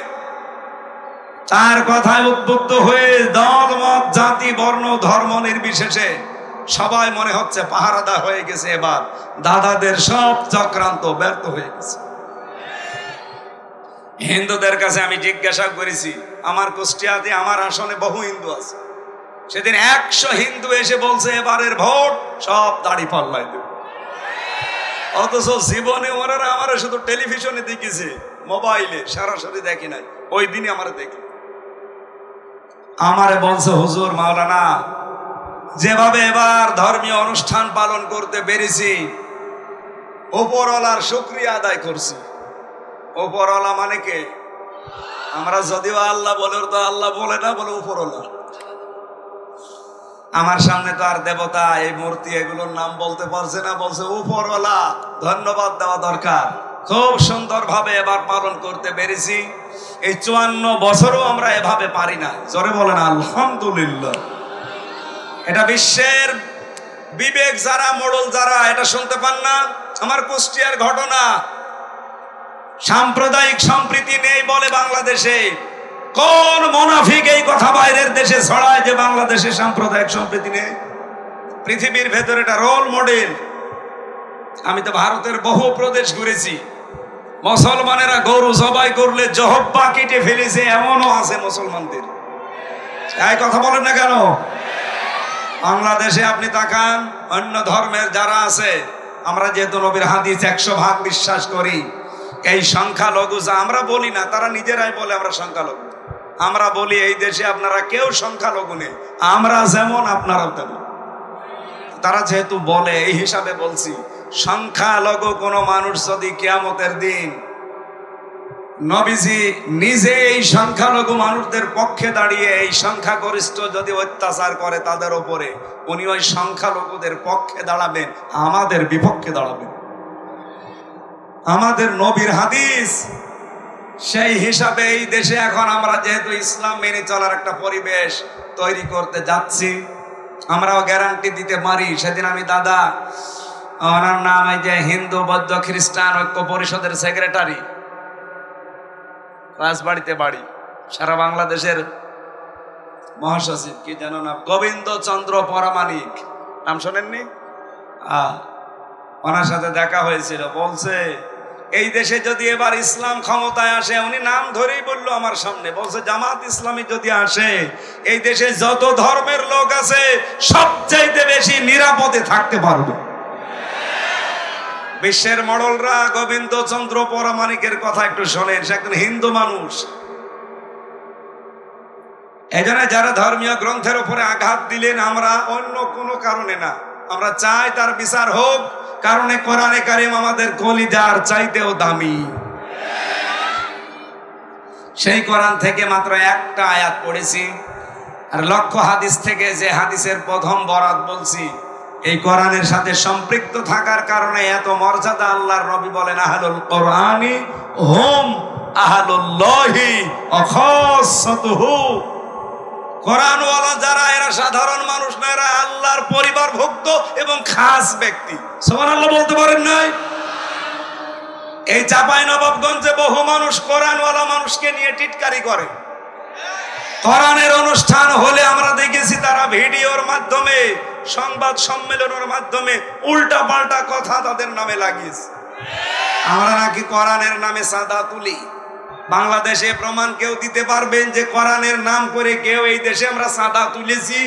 তার কথায় উদ্বুদ্ধ হয়ে দল মত জাতি বর্ণ ধর্ম নির্বিশেষে সবাই মনে হচ্ছে পাহারাদা হয়ে গেছে। এবার দাদাদের সব চক্রান্ত ব্যর্থ হয়ে গেছে। হিন্দুদের কাছে আমি জিজ্ঞাসা করেছি, আমার কুষ্টিয়াতে আমার আসনে বহু হিন্দু আছে, সেদিন 100 হিন্দু এসে বলছে এবারের ভোট সব দাড়ি পাল্লাই দেব। অথচ জীবনে ওরা আমার শুধু টেলিভিশনে দেখেছে, মোবাইলে সরাসরি দেখি নাই। ওই দিনই আমার দেখি, আমারে বলছে, হুজুর মাওলানা, যেভাবে এবার ধর্মীয় অনুষ্ঠান পালন করতে পেরেছি, উপরওয়ালার শুকরিয়া আদায় করছি। উপরওয়ালা মানে কে? আমরা যদিও আল্লাহ বলে, তো আল্লাহ বলে না, বলে উপরওয়ালা। আমার সামনে তো আর দেবতা, এই মূর্তি, এগুলোর নাম বলতে পারছে না, বলছে উপরওয়ালা। ধন্যবাদ দেওয়া দরকার। খুব সুন্দরভাবে এবার পালন করতে পেরেছি। এই 54 বছরও আমরা এভাবে পারি না। জোরে বলেন আলহামদুলিল্লাহ। এটা বিশ্বের বিবেক যারা, মোড়ল যারা, এটা শুনতে পান না? আমার কুষ্টিয়ার ঘটনা। সাম্প্রদায়িক সম্প্রীতি নেই বলে বাংলাদেশে। কোন মুনাফিক এই কথা বাইরের দেশে ছড়ায় যে বাংলাদেশে সাম্প্রদায়িক সম্প্রীতি নেই? পৃথিবীর ভেতরে এটা রোল মডেল। আমি তো ভারতের বহু প্রদেশ ঘুরেছি। মুসলমানেরা গরু জবাই করলে জহব্বা কেটে ফেলেছে, এমনও আছে মুসলমানদের। এই কথা বলেন না কেন? বাংলাদেশে আপনি তাকান, অন্য ধর্মের যারা আছে, আমরা যেহেতু নবীর হাদিস 100% বিশ্বাস করি, এই সংখ্যালঘু যা আমরা বলি না, তারা নিজেরাই বলে আমরা সংখ্যালঘু। আমরা বলি এই দেশে আপনারা কেউ সংখ্যালঘু নেই, আমরা যেমন আপনারাও তেমন। তারা যেহেতু বলে, এই হিসাবে বলছি, সংখ্যালঘু কোন মানুষ যদি কিয়ামতের দিন নবীজি নিজে এই সংখ্যালঘু মানুষদের পক্ষে দাঁড়িয়ে এই সংখ্যাগরিষ্ঠ যদি অত্যাচার করে তাদের উপরে, উনি ওই সংখ্যালঘুদের পক্ষে দাঁড়াবেন, আমাদের বিপক্ষে দাঁড়াবেন। আমাদের নবীর হাদিস। সেই হিসাবে এই দেশে এখন আমরা যেহেতু ইসলাম মেনে চলার একটা পরিবেশ তৈরি করতে যাচ্ছি, আমরাও গ্যারান্টি দিতে পারি। সেদিন আমি দাদা, ওনার নাম এই যে হিন্দু বৌদ্ধ খ্রিস্টান ঐক্য পরিষদের সেক্রেটারি, রাজবাড়িতে বাড়ি, সারা বাংলাদেশের মহাসচিব, কি জানো না, গোবিন্দ চন্দ্র পরামানিক, নাম শোনেননি? ওনার সাথে দেখা হয়েছিল। বলছে এই দেশে যদি এবার ইসলাম ক্ষমতায় আসে, উনি নাম ধরেই বললো আমার সামনে, বলছে জামাত ইসলামী যদি আসে, এই দেশে যত ধর্মের লোক আছে সবচাইতে বেশি নিরাপদে থাকতে পারবে। বিশ্বের মডলরা গোবিন্দ চন্দ্র পরামানিকের কথা একটু শোনেন। সে একজন হিন্দু মানুষ। এজন্য যারা ধর্মীয় গ্রন্থের উপরে আঘাত দিলেন, আমরা অন্য কোনো কারণে না, আমরা চাই তার বিচার হোক, কারণে কোরআনে কারিম আমাদের কলিজার চাইতেও দামি। সেই কোরআন থেকে মাত্র একটা আয়াত পড়েছি, আর লক্ষ হাদিস থেকে যে হাদিসের প্রথম বরাত বলছি, এই কোরআনের সাথে সম্পৃক্ত থাকার কারণে এত মর্যাদা। আল্লাহর নবী বলেন, আহলুল কোরআনি হুম আহলুল্লাহি ওয়া খাসাতুহু। কোরআনওয়ালা যারা, এরা সাধারণ মানুষ না, এরা আল্লাহর পরিবারভুক্ত এবং খাস ব্যক্তি। সুবহানাল্লাহ বলতে পারেন নাই? এই চাঁপাইনবাবগঞ্জে বহু মানুষ কোরআনওয়ালা মানুষকে নিয়ে টিটকারি করে। কোরআনের অনুষ্ঠান হলে আমরা দেখেছি তারা ভিডিওর মাধ্যমে, সংবাদ সম্মেলনের মাধ্যমে উল্টা পাল্টা কথা তাদের নামে লাগিয়েছে। আমরা নাকি কোরআনের নামে চাঁদা তুলি। বাংলাদেশে প্রমাণ কেউ দিতে পারবেন যে কোরআনের নাম করে কেউ এই দেশে আমরা চাঁদা তুলেছি?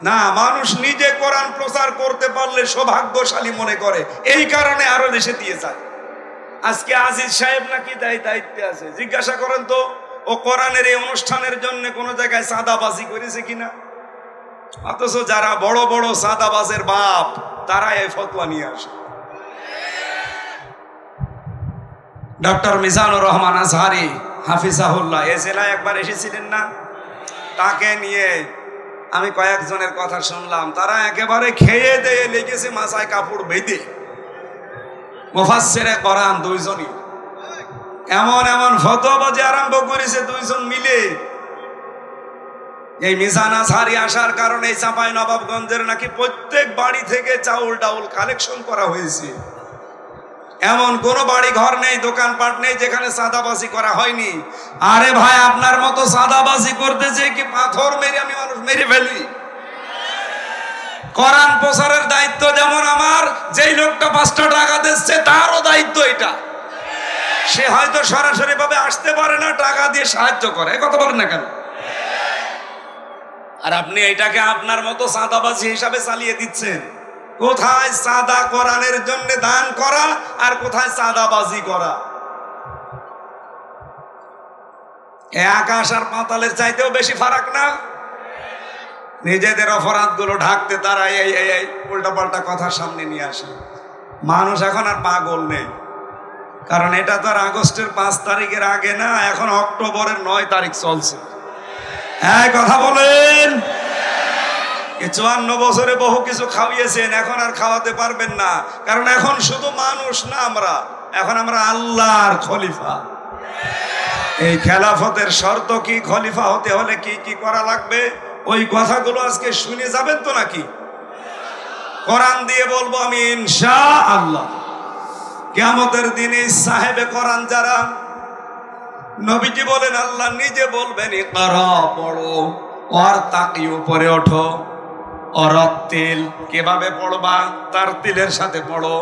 না, মানুষ নিজে কোরআন প্রচার করতে পারলে সৌভাগ্যশালী মনে করে, এই কারণে আরো দেশে দিয়ে যায়। আজকে আজিজ সাহেব নাকি দায়িত্বে আছে, জিজ্ঞাসা করেন তো ও কোরআনের এই অনুষ্ঠানের জন্য কোন জায়গায় চাঁদাবাজি করেছে কিনা? অথচ যারা বড় বড় চাঁদাবাজের বাপ, তারা এই ফতোয়া নিয়ে আসে। ডক্টর মিজানুর রহমান আজহারি হাফিজাহুল্লাহ এ জেলায় একবার এসেছিলেন না? তাকে নিয়ে আমি কয়েকজনের কথা শুনলাম, তারা একেবারে খেয়ে দিয়ে লেগেছে মাথায় কাপড় বেঁধে। মুফাসসিরে কোরআন দুইজনই এমন এমন ফতোয়াবাজি আরম্ভ করেছে, দুইজন মিলে। এই মিজান আজহারি আসার কারণে চাঁপাইনবাবগঞ্জের নাকি প্রত্যেক বাড়ি থেকে চাউল ডাউল কালেকশন করা হয়েছে। এমন কোন বাড়ি ঘর নেই, দোকানপাট নেই যেখানে চাঁদাবাজি করা হয়নি। আরে ভাই, আপনার মতো চাঁদাবাজি করতেছে কি পাথর মেরে আমি মানুষ মেরে ফেলি? কোরআন প্রচারের দায়িত্ব যেমন আমার, যেই লোকটা 5টা টাকা দিচ্ছে তারও দায়িত্ব এটা। সে হয়তো সরাসরি ভাবে আসতে পারে না, টাকা দিয়ে সাহায্য করে, কথা বলেন না কেন? আর আপনি এটাকে আপনার মতো চাঁদাবাজি হিসাবে চালিয়ে দিচ্ছেন। কোথায় চাঁদা কোরআনের জন্য দান করা আর কোথায় চাঁদাবাজি করা? আকাশ আর পাতালের চাইতেও বেশি ফারাক না? নিজেদের অপরাধগুলো ঢাকতে তারা এই উল্টাপাল্টা কথা সামনে নিয়ে আসে। মানুষ এখন আর পাগল নেই, কারণ এটা তো আর আগস্টের 5 তারিখের আগে না, এখন অক্টোবরের 9 তারিখ চলছে। হ্যাঁ, কথা বলেন। এই 54 বছরে বহু কিছু খাওয়িয়েছেন, এখন আর খাওয়াতে পারবেন না, কারণ এখন শুধু মানুষ না, এখন আমরা আল্লাহর খলিফা। এই খেলাফতের শর্ত কি? খলিফা হতে হলে কি কি করা লাগবে, ওই কথাগুলো আজকে শুনে যাবেন তো নাকি? কোরআন দিয়ে বলবো আমি ইনশাআল্লাহ। কিয়ামতের দিনে সাহেবে কোরআন যারা, নবীজি বলেন, আল্লাহ নিজে বলবেন ইকরা, পড়ো, আর তাকি, উপরে ওঠো, অরতিল, কিভাবে পড়বা? তার তিলের সাথে পড়ো,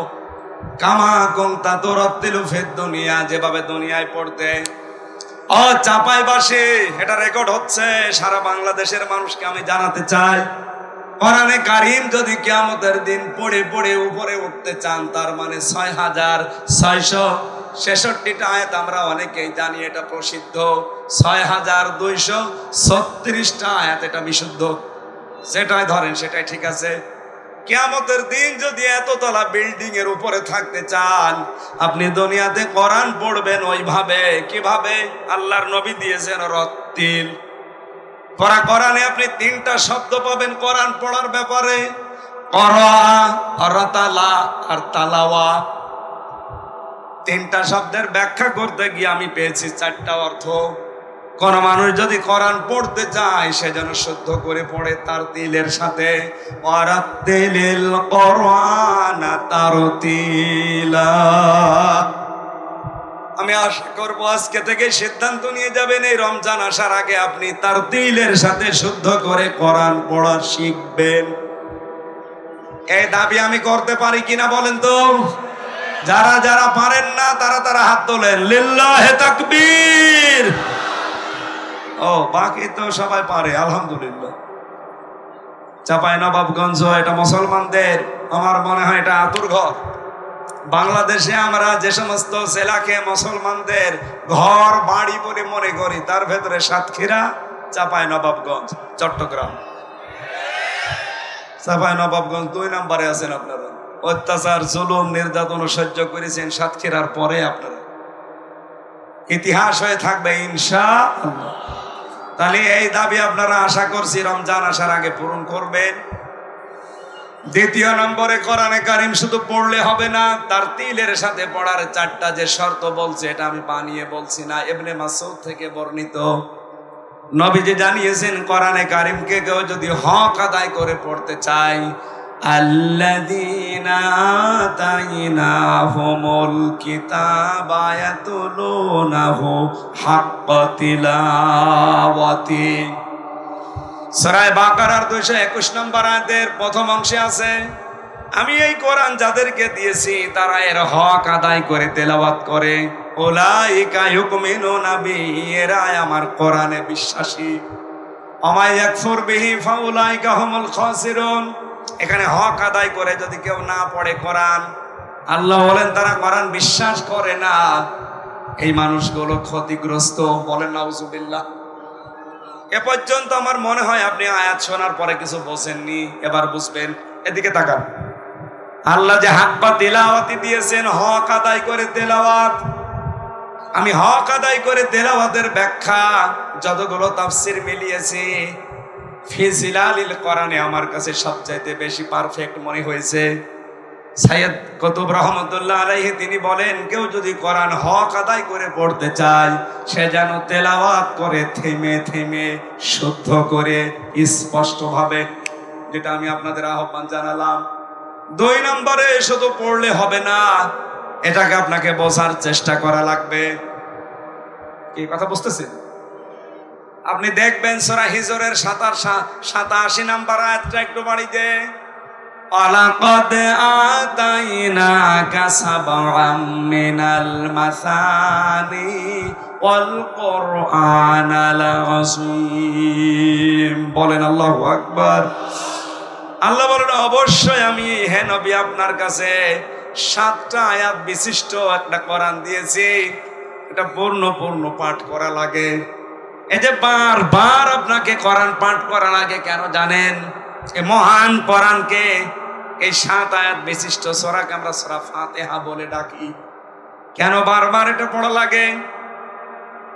কামা কুনতা তুরাতিলু ফিদ দুনিয়া, যেভাবে দুনিয়ায় পড়তে। ও চাপাই বাসে, এটা রেকর্ড হচ্ছে, সারা বাংলাদেশের মানুষকে আমি জানাতে চাই, কোরআনে কারীম যদি কিয়ামতের দিন পড়ে পড়ে উপরে উঠতে চান, তার মানে 6666টা আয়াত আমরা অনেকেই জানি, এটা প্রসিদ্ধ। 6236টা আয়াত, এটা বিশুদ্ধ। সেটাই ধরেন, সেটাই ঠিক আছে। কিয়ামতের দিন যদি এততলা বিল্ডিং এর উপরে থাকতে চান, আপনি দুনিয়াতে কোরআন পড়বেন ওইভাবে। কিভাবে? আল্লাহর নবী দিয়েছেন রত্তিল। কোরআনে আপনি 3টা শব্দ পাবেন কোরআন পড়ার ব্যাপারে, করা, রাতালা আর তালাওয়া। 3টা শব্দের ব্যাখ্যা করতে গিয়ে আমি পেয়েছি 4টা অর্থ। কোন মানুষ যদি কোরআন পড়তে চায়, সে যেন শুদ্ধ করে পড়ে তার দিলের সাথে। ওয়ারাতিলিল কোরআন তারতিলা। আমি আশা করবো আজকে থেকে সিদ্ধান্ত নিয়ে যাবেন, এই রমজান আসার আগে আপনি তার দিলের সাথে শুদ্ধ করে কোরআন পড়া শিখবেন। এই দাবি আমি করতে পারি কিনা বলেন তো? যারা যারা পারেন না তারা হাত তোলেন, লিল্লাহে তাকবীর। ও, বাকি তো সবাই পারে, আলহামদুলিল্লাহ। চাঁপাইনবাবগঞ্জ এটা মুসলমানদের, আমার মনে হয় এটা আতুর ঘর। বাংলাদেশে আমরা যে সমস্ত জেলাকে মুসলমানদের ঘর বাড়ি বলে মনে করি, তার ভেতরে সাতক্ষীরা, চাঁপাইনবাবগঞ্জ, চট্টগ্রাম। চাঁপাইনবাবগঞ্জ 2 নম্বরে আছেন আপনারা। অত্যাচার, জুলুম, নির্যাতন সহ্য করেছেন সাতক্ষীরার পরে, আপনারা ইতিহাস হয়ে থাকবে ইনশাআল্লাহ। তাহলে এই দাবি আপনারা আশা করছি রমজান আসার আগে পূরণ করবেন। 2 নম্বরে, কোরআনে কারীম শুধু পড়লে হবে না, তার তিলের সাথে পড়ার 4টা যে শর্ত বলছে, এটা আমি বানিয়ে বলছি না, ইবনে মাসউদ থেকে বর্ণিত। নবীজি জানিয়েছেন, কোরআনে কারীমকে কেউ যদি হক আদায় করে পড়তে চায়, আল্লাযীনা আতাইনাহুমুল কিতাবা ইয়াতলুনাহু হাক্কা তিলাওয়াতি। সূরা বাকারার 221 নম্বর আয়াতের প্রথম অংশে আছে, আমি এই কোরআন যাদেরকে দিয়েছি তারা এর হক আদায় করে তেলাওয়াত করে। উলাইকা ইউমিনুনা বিহি, এরা আমার কোরআনে বিশ্বাসী। ওয়া ইয়াকফুর বিহি ফাউলাইকা হুমুল খাসিরুন। এখানে হক আদায় করে যদি কেউ না পড়ে কোরআন, আল্লাহ বলেন তারা কোরআন বিশ্বাস করে না, এই মানুষগুলো ক্ষতিগ্রস্ত। বলেন নাউজুবিল্লাহ। এ পর্যন্ত আমার মনে হয় আপনি আয়াত শোনার পরে কিছু বোঝেননি, এবার বুঝবেন। এদিকে তাকান, আল্লাহ যে হাক্কা তিলাওয়াতি দিয়েছেন, হক আদায় করে তেলাওয়াত। আমি হক আদায় করে তেলাওয়াতের ব্যাখ্যা যতগুলো তাফসীর মিলিয়েছি, ফি জিলালিল কোরআনে আমার কাছে সবচাইতে বেশি পারফেক্ট মনে হয়েছে। সাইয়্যিদ কুতুব রহমাতুল্লাহ আলাইহি তিনি বলেন, কেউ যদি কোরআন হক আদায় করে পড়তে চায়, সে যেন তেলাওয়াত করে থেমে থেমে, শুদ্ধ করে, স্পষ্টভাবে, যেটা আমি আপনাদের আহ্বান জানালাম। 2 নম্বরে, শুধু পড়লে হবে না, এটাকে আপনাকে বোঝার চেষ্টা করা লাগবে। কি কথা বুঝতেছেন? আপনি দেখবেন সূরা হিজরের 87 নম্বর আয়াতটা একটু বাড়িতে, ওয়ালাকাদ আতাইনাকা সাবআম মিনাল মাসানি ওয়াল কুরআনাল আযীম। বলেন আল্লাহু আকবার। আল্লাহ বলেন, অবশ্যই আমি হে নবী আপনার কাছে 7টা আয়াত বিশিষ্ট একটা কোরআন দিয়েছি। এটা পূর্ণ পাঠ করা লাগে। এই যে বারবার আপনাকে কোরআন পাঠ করা লাগে কেন জানেন? এই মহান কোরআনকে, এই 7 আয়াত বিশিষ্ট সূরাকে আমরা সূরা ফাতিহা বলে ডাকি। কেন বারবার এটা পড়া লাগে?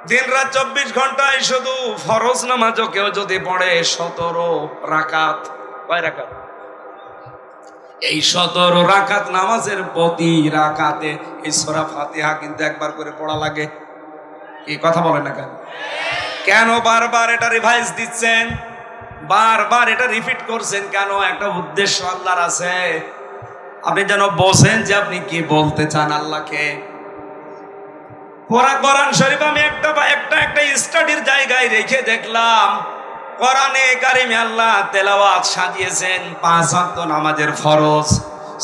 দিন রাত 24 ঘন্টায় শুধু ফরজ নামাজও কেউ যদি পড়ে 17 রাকাত, কয় রাকাত? এই 17 রাকাত নামাজের প্রতি রাকাতে এই সূরা ফাতিহা কিন্তু একবার করে পড়া লাগে। কি কথা বলেন না কেন? কেন বারবার এটা রিভাইজ দিচ্ছেন, বারবার এটা রিপিট করছেন কেন? একটা উদ্দেশ্য আল্লাহর আছে, আপনি যেন বোঝেন যে আপনি কি বলতে চান আল্লাহকে। কোরআন শরীফ আমি একটা স্টাডির জায়গায় রেখে দেখলাম, কোরআনে কারিমে আল্লাহ তেলাওয়াত সাজিয়েছেন 5 ওয়াক্ত নামাজের ফরজ,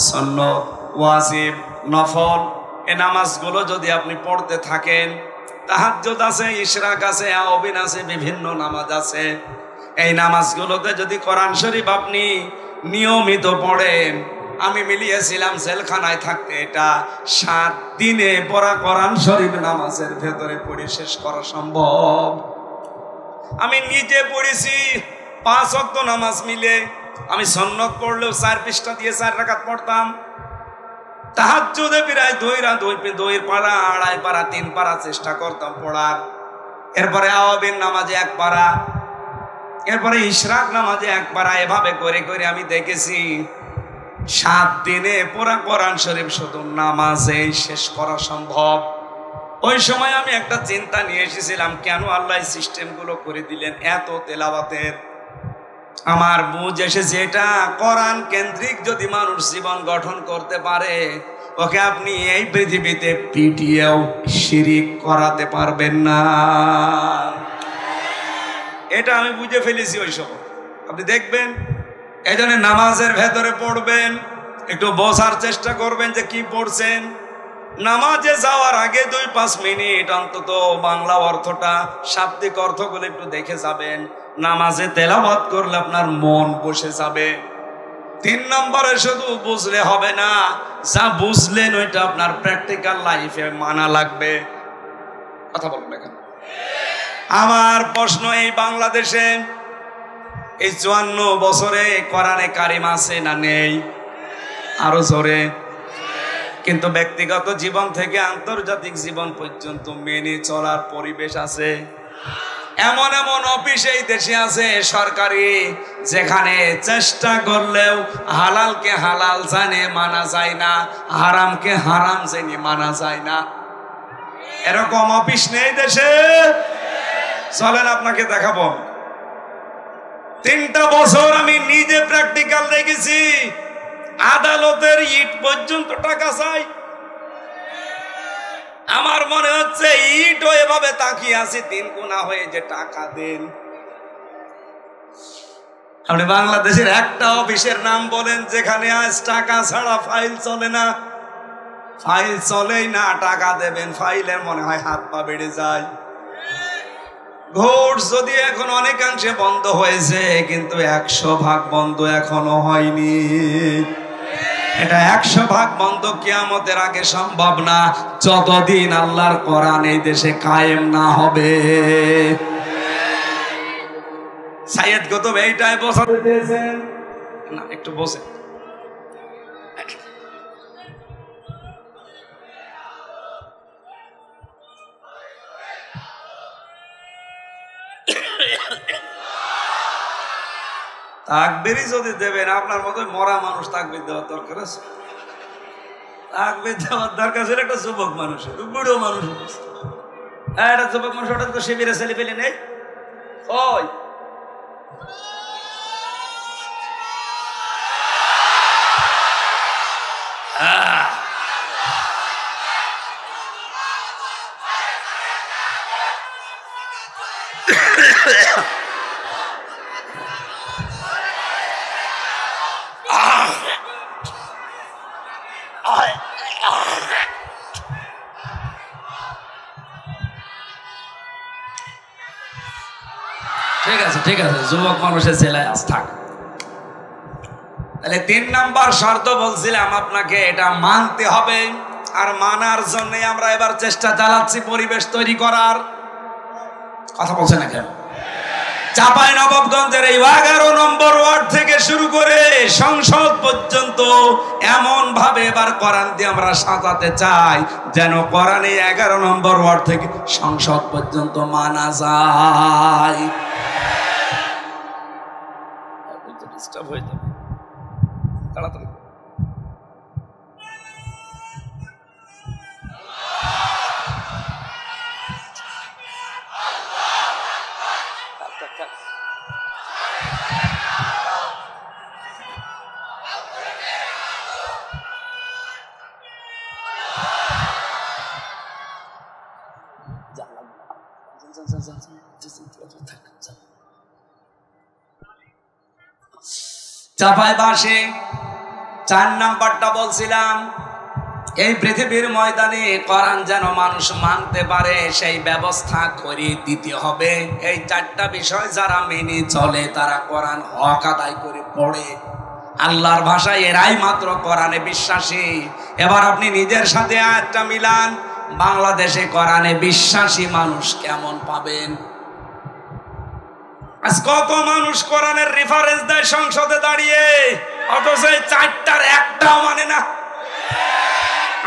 সুন্নত, ওয়াজিব, নফল। এই নামাজগুলো যদি আপনি পড়তে থাকেন, তাহাজ্জুদ আছে, ইশরাক আছে, আওবিন আছে, বিভিন্ন নামাজ আছে, এই নামাজগুলোতে যদি কোরআন শরীফ আপনি নিয়মিত পড়েন, আমি মিলিয়েছিলাম জেলখানায় থাকতে এটা 7 দিনে পড়া কোরআন শরীফ নামাজের ভেতরে পড়ে শেষ করা সম্ভব। আমি নিজে পড়েছি 5 ওয়াক্ত নামাজ মিলে। আমি সুন্নত পড়লেও 4 পৃষ্ঠা দিয়ে 4 রাকাত পড়তাম। তাহাজ্জুদে প্রায় 2 পারা, 2.5 পারা, 3 পারা চেষ্টা করতাম পড়ার। এরপরে আওয়াবিন নামাজে 1 পারা, এরপরে ইশরাক নামাজে 1 পারা। এভাবে করে করে আমি দেখেছি 7 দিনে পুরা কোরআন শরীফ শুধু নামাজে শেষ করা সম্ভব। ওই সময় আমি একটা চিন্তা নিয়ে এসেছিলাম, কেন আল্লাহ সিস্টেমগুলো করে দিলেন এত তেলাওয়াতের। আমার বুঝ এসেছে, এটা কোরআন কেন্দ্রিক যদি মানুষ জীবন গঠন করতে পারে, ওকে আপনি এই পৃথিবীতে পিটিয়েও শিরিক করাতে পারবেন না। এটা আমি বুঝে ফেলেছি ওই সময়। আপনি দেখবেন, এই জন্য নামাজের ভেতরে পড়বেন, একটু বোঝার চেষ্টা করবেন যে কি পড়ছেন। নামাজে যাওয়ার আগে 2-5 মিনিট অন্তত বাংলা অর্থটা, শাব্দিক অর্থগুলো একটু দেখে যাবেন। নামাজে তেলাওয়াত করলে আপনার মন বসে যাবে। 3 নম্বরে শুধু বুঝলে হবে না, যা বুঝলেন ওইটা আপনার প্র্যাকটিক্যাল লাইফে মানা লাগবে। কথা বলবেন এখন। আমার প্রশ্ন, এই বাংলাদেশে এই 54 বছরে কোরআনে কারিম আছে না নেই? আরো জোরে। কিন্তু ব্যক্তিগত জীবন থেকে আন্তর্জাতিক জীবন পর্যন্ত মেনে চলার পরিবেশ আছে। এমন এমন অফিস এই দেশে আছে সরকারি, যেখানে চেষ্টা করলেও হালালকে হালাল জানে মানা যায় না, হারামকে হারাম জেনে মানা যায় না। এরকম অফিস নেই দেশে? চলেন আপনাকে দেখাবো। 3টা বছর আমি নিজে প্র্যাকটিক্যাল দেখেছি। আদালতের ইট পর্যন্ত টাকা চাই। আমার মনে হচ্ছে ইটও এভাবে তাকিয়ে আছে 3 কোনা হয়ে, যে টাকা দেন। আপনি বাংলাদেশের একটা অফিসের নাম বলেন যেখানে আজ টাকা ছাড়া ফাইল চলে না? ফাইল চলেই না, টাকা দেবেন ফাইলের মনে হয় হাত পা বেড়ে যায়। ঘোষ যদি এখন অনেকাংশে বন্ধ হয়েছে, কিন্তু 100% বন্ধ এখনো হয়নি। এটা 100% বন্ধ কিয়ামতের আগে সম্ভব না, যতদিন আল্লাহর কোরআন এই দেশে কায়েম না হবে। সাইয়েদ কুতুব এইটাই বোঝাতে চেয়েছেন না? একটু বসে। তাকবীরই যদি দেবেন, আপনার মতো মরা মানুষ তাকবীর দেওয়ার দরকার আছে? তাকবীর দেওয়ার দরকার ছিল একটা যুবক মানুষের, বুড়ো মানুষ। হ্যাঁ, একটা যুবক মানুষ, ওটা তো শিবিরে ছেলে পেলে নেই। ওই ঠিক আছে, যুবক মানুষের জেলায় আজ থাক। তাহলে 3 নাম্বার শর্ত বলছিলাম আপনাকে, এটা মানতে হবে। আর মানার জন্য আমরা এবার চেষ্টা চালাচ্ছি পরিবেশ তৈরি করার। কথা বলছেন না কেন? চাঁপাইনবাবগঞ্জের এই 11 নম্বর ওয়ার্ড থেকে শুরু করে সংসদ পর্যন্ত এমন ভাবে এবার কোরআন দিয়ে আমরা সাজাতে চাই যেন কোরআনে 11 নম্বর ওয়ার্ড থেকে সংসদ পর্যন্ত মানা যায়। ডিস্টার্ব হয়ে যাবে, তাড়াতাড়ি। চাঁপাইবাসে 4 নাম্বারটা বলছিলাম, এই পৃথিবীর ময়দানে কোরআন যেন মানুষ মানতে পারে সেই ব্যবস্থা করে দিতে হবে। এই 4টা বিষয় যারা মেনে চলে তারা কোরআন হক আদায় করে পড়ে, আল্লাহর ভাষায় এরাই মাত্র কোরআনে বিশ্বাসী। এবার আপনি নিজের সাথে আয়াতটা মিলান, বাংলাদেশে কোরআনে বিশ্বাসী মানুষ কেমন পাবেন? আজ কত মানুষ কোরআনের রেফারেন্স দেয় সংসদে দাঁড়িয়ে, অথচ এই 4টার একটাও মানে না।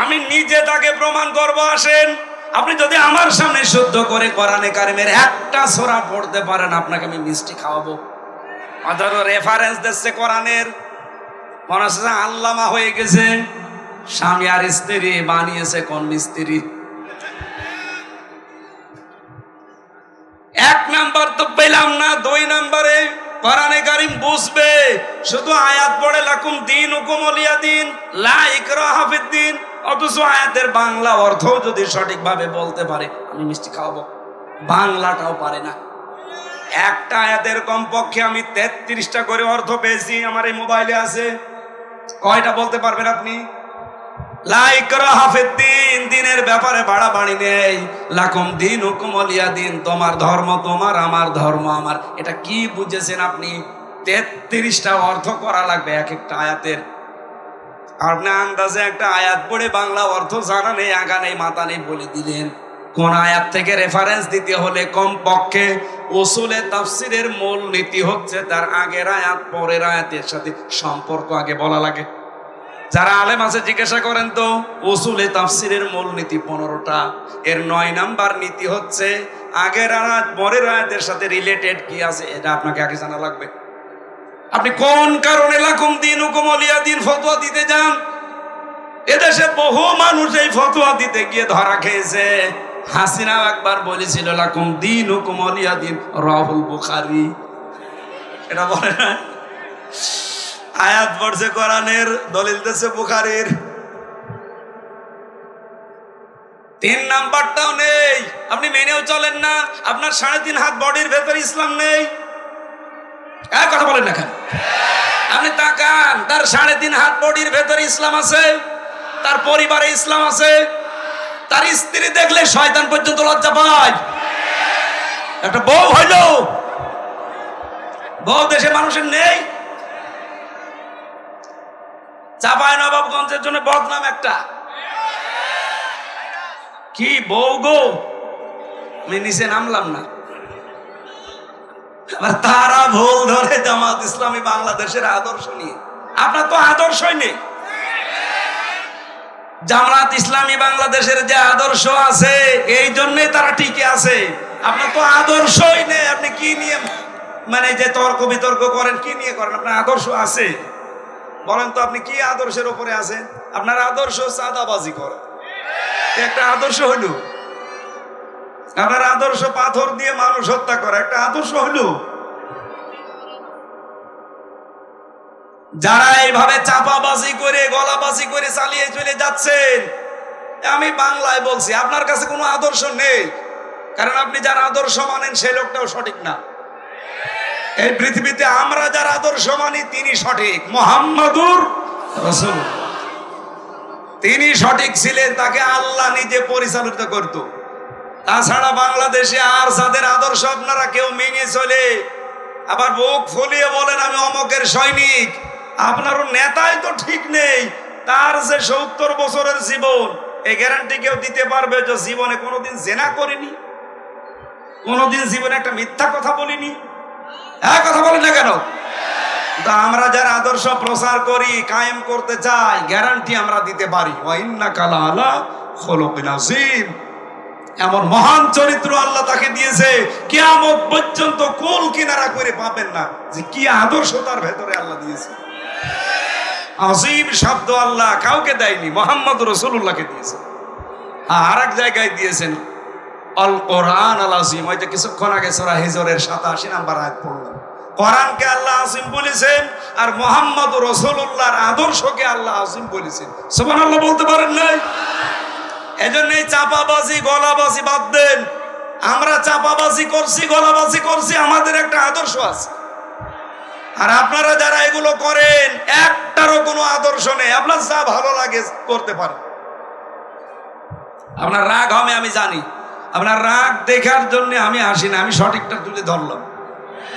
আমি নিজে তাকে প্রমাণ করব, আসেন। আপনি যদি আমার সামনে শুদ্ধ করে কোরআনে কারিমের একটা সূরা পড়তে পারেন, আপনাকে আমি মিষ্টি খাওয়াবো। অথচ রেফারেন্স দিচ্ছে কোরআনের, মনে হচ্ছে আল্লামা হয়ে গেছে। স্বামী আর স্ত্রী বানিয়েছে কোন মিস্ত্রি? 1 নাম্বার তো পেলাম না। 2 নাম্বারে কোরআনে কারীম বুঝবে, শুধু আয়াত পড়ে লাকুম দীনুকুম ওয়ালিয়া দিন, লা ইকরাহা ফিদ্দিন, অথচ আয়াতের বাংলা অর্থ যদি সঠিকভাবে বলতে পারে আমি মিষ্টি খাওয়াবো। বাংলাটাও পারে না। একটা আয়াতের কমপক্ষে আমি 33টা করে অর্থ পেয়েছি, আমার এই মোবাইলে আছে। কয়টা বলতে পারবেন আপনি? লা ইকরাহা ফিদ্দিন, দিনের ব্যাপারে বাড়াবাড়ি নেই। লাকুম দীনুকুম ওয়ালিয়া দিন, তোমার ধর্ম তোমার, আমার ধর্ম আমার। এটা কি বুঝেছেন আপনি? 33টা অর্থ করা লাগবে এক একটা আয়াতের। আপনি আন্দাজে একটা আয়াত পড়ে বাংলা অর্থ জানা নেই, আগা নেই, মাথা নেই বলে দিলেন। কোন আয়াত থেকে রেফারেন্স দিতে হলে কমপক্ষে উসুলে তাফসীরের মূল নীতি হচ্ছে তার আগের আয়াত পরের আয়াতের সাথে সম্পর্ক আগে বলা লাগে। যারা আলেম আছে জিজ্ঞাসা করেন তো, উসুলে তাফসীরের মূল নীতি 15টা, এর 9 নাম্বার নীতি হচ্ছে আগের আয়াত পরের আয়াতের সাথে রিলেটেড কি আছে এটা আপনাকে আগে জানা লাগবে। আপনি কোন কারণে লাকুম দীনুকুম ওয়ালিয়া দিন ফতোয়া দিতে যান? এদেশে বহু মানুষ এই ফতোয়া দিতে গিয়ে ধরা খেয়েছে। হাসিনা একবার বলেছিল লাকুম দীনুকুম ওয়ালিয়া দিন, রাহুল বুখারী। এটা বলে না, আয়াত পড়ছে কোরআনের, দলিল দিচ্ছে বুখারীর। 3 নাম্বারটাও নেই, আপনি মেনেও চলেন না। আপনার 3.5 হাত বডির ভেতরে ইসলাম নেই। এক কথা বলেন না কেন? আপনি তাকান, তার 3.5 হাত বডির ভেতরে ইসলাম আছে, তার পরিবারে ইসলাম আছে, তার স্ত্রী দেখলে শয়তান পর্যন্ত লজ্জা পায়। একটা বউ হইল, বউ দেশে মানুষের নেই। চাঁপাইনবাবগঞ্জের জন্য বদনাম একটা, কি বউ গো, আমি নিচে নামলাম না। আবার তারা ভুল ধরে জামাত ইসলামী বাংলাদেশের আদর্শ নিয়ে। আপনার তো আদর্শই নেই। জামাত ইসলামী বাংলাদেশের যে আদর্শ আছে এই জন্যই তারা টিকে আছে। আপনার তো আদর্শই নেই। আপনি কি নিয়ে মানে যে তর্ক বিতর্ক করেন, কি নিয়ে করেন? আপনার আদর্শ আছে বলেন তো, আপনি কি আদর্শের উপরে আছেন? আপনার আদর্শ চাঁদাবাজি করে, একটা আদর্শ হইল। আপনার আদর্শ পাথর দিয়ে মানুষ হত্যা করে, একটা আদর্শ হইল। যারা এইভাবে চাপাবাজি করে গলাবাজি করে চালিয়ে চলে যাচ্ছেন, আমি বাংলায় বলছি, আপনার কাছে কোনো আদর্শ নেই। কারণ আপনি যার আদর্শ মানেন সেই লোকটাও সঠিক না। এই পৃথিবীতে আমরা যার আদর্শ মানি তিনি সঠিক। মুহাম্মাদুর রাসূলুল্লাহ, তিনি সঠিক ছিলেন, তাকে আল্লাহ নিজে পরিচালিত করত। তাছাড়া বাংলাদেশে আর যাদের আদর্শ আপনারা কেউ মেনে চলে আবার বুক ফুলিয়ে বলেন আমি অমকের সৈনিক, আপনারও নেতাই তো ঠিক নেই। তার যে 70 বছরের জীবন, এই গ্যারান্টি কেউ দিতে পারবে যে জীবনে কোনোদিন জেনা করিনি, কোনোদিন জীবনে একটা মিথ্যা কথা বলিনি? এক কথা বলেন না কেন? তা আমরা যারা আদর্শ প্রচার করি, কায়েম করতে চাই, গ্যারান্টি আমরা দিতে পারি ওয়া ইন্নাকা লাআলা খুলুকিন আযীম। এমন মহান চরিত্র আল্লাহ তাকে দিয়েছে, কিয়ামত পর্যন্ত কোল কিনারা করে পাবেন না যে কি আদর্শ তার ভেতরে আল্লাহ দিয়েছে। আজিম শব্দ আল্লাহ কাউকে দেয়নি, মুহাম্মদ রাসূলুল্লাহকে দিয়েছে। আর এক জায়গায় দিয়েছেন আল কোরআন আল আজিম। ওই যে কিছুক্ষণ আগে সূরা হিজরের 87 নম্বর আয়াত পড়লাম। কোরআনকে আল্লাহ আজিম বলেছেন, আর মুহাম্মদ রাসূলুল্লাহর আদর্শকে আল্লাহ আজিম বলেছেন। সুবহানাল্লাহ বলতে পারেন নাই? এজন্য এই চাপাবাজি গলাবাজি বাদ দেন। আমরা চাপাবাজি করছি, গলাবাজি করছি, আমাদের একটা আদর্শ আছে। আর আপনারা যারা এগুলো করেন একটারও কোনো আদর্শ নেই। আপনার যা ভালো লাগে করতে পারেন। আপনার রাগ হবে আমি জানি, আপনার রাগ দেখার জন্য আমি আসি না, আমি সঠিকটা তুলে ধরলাম।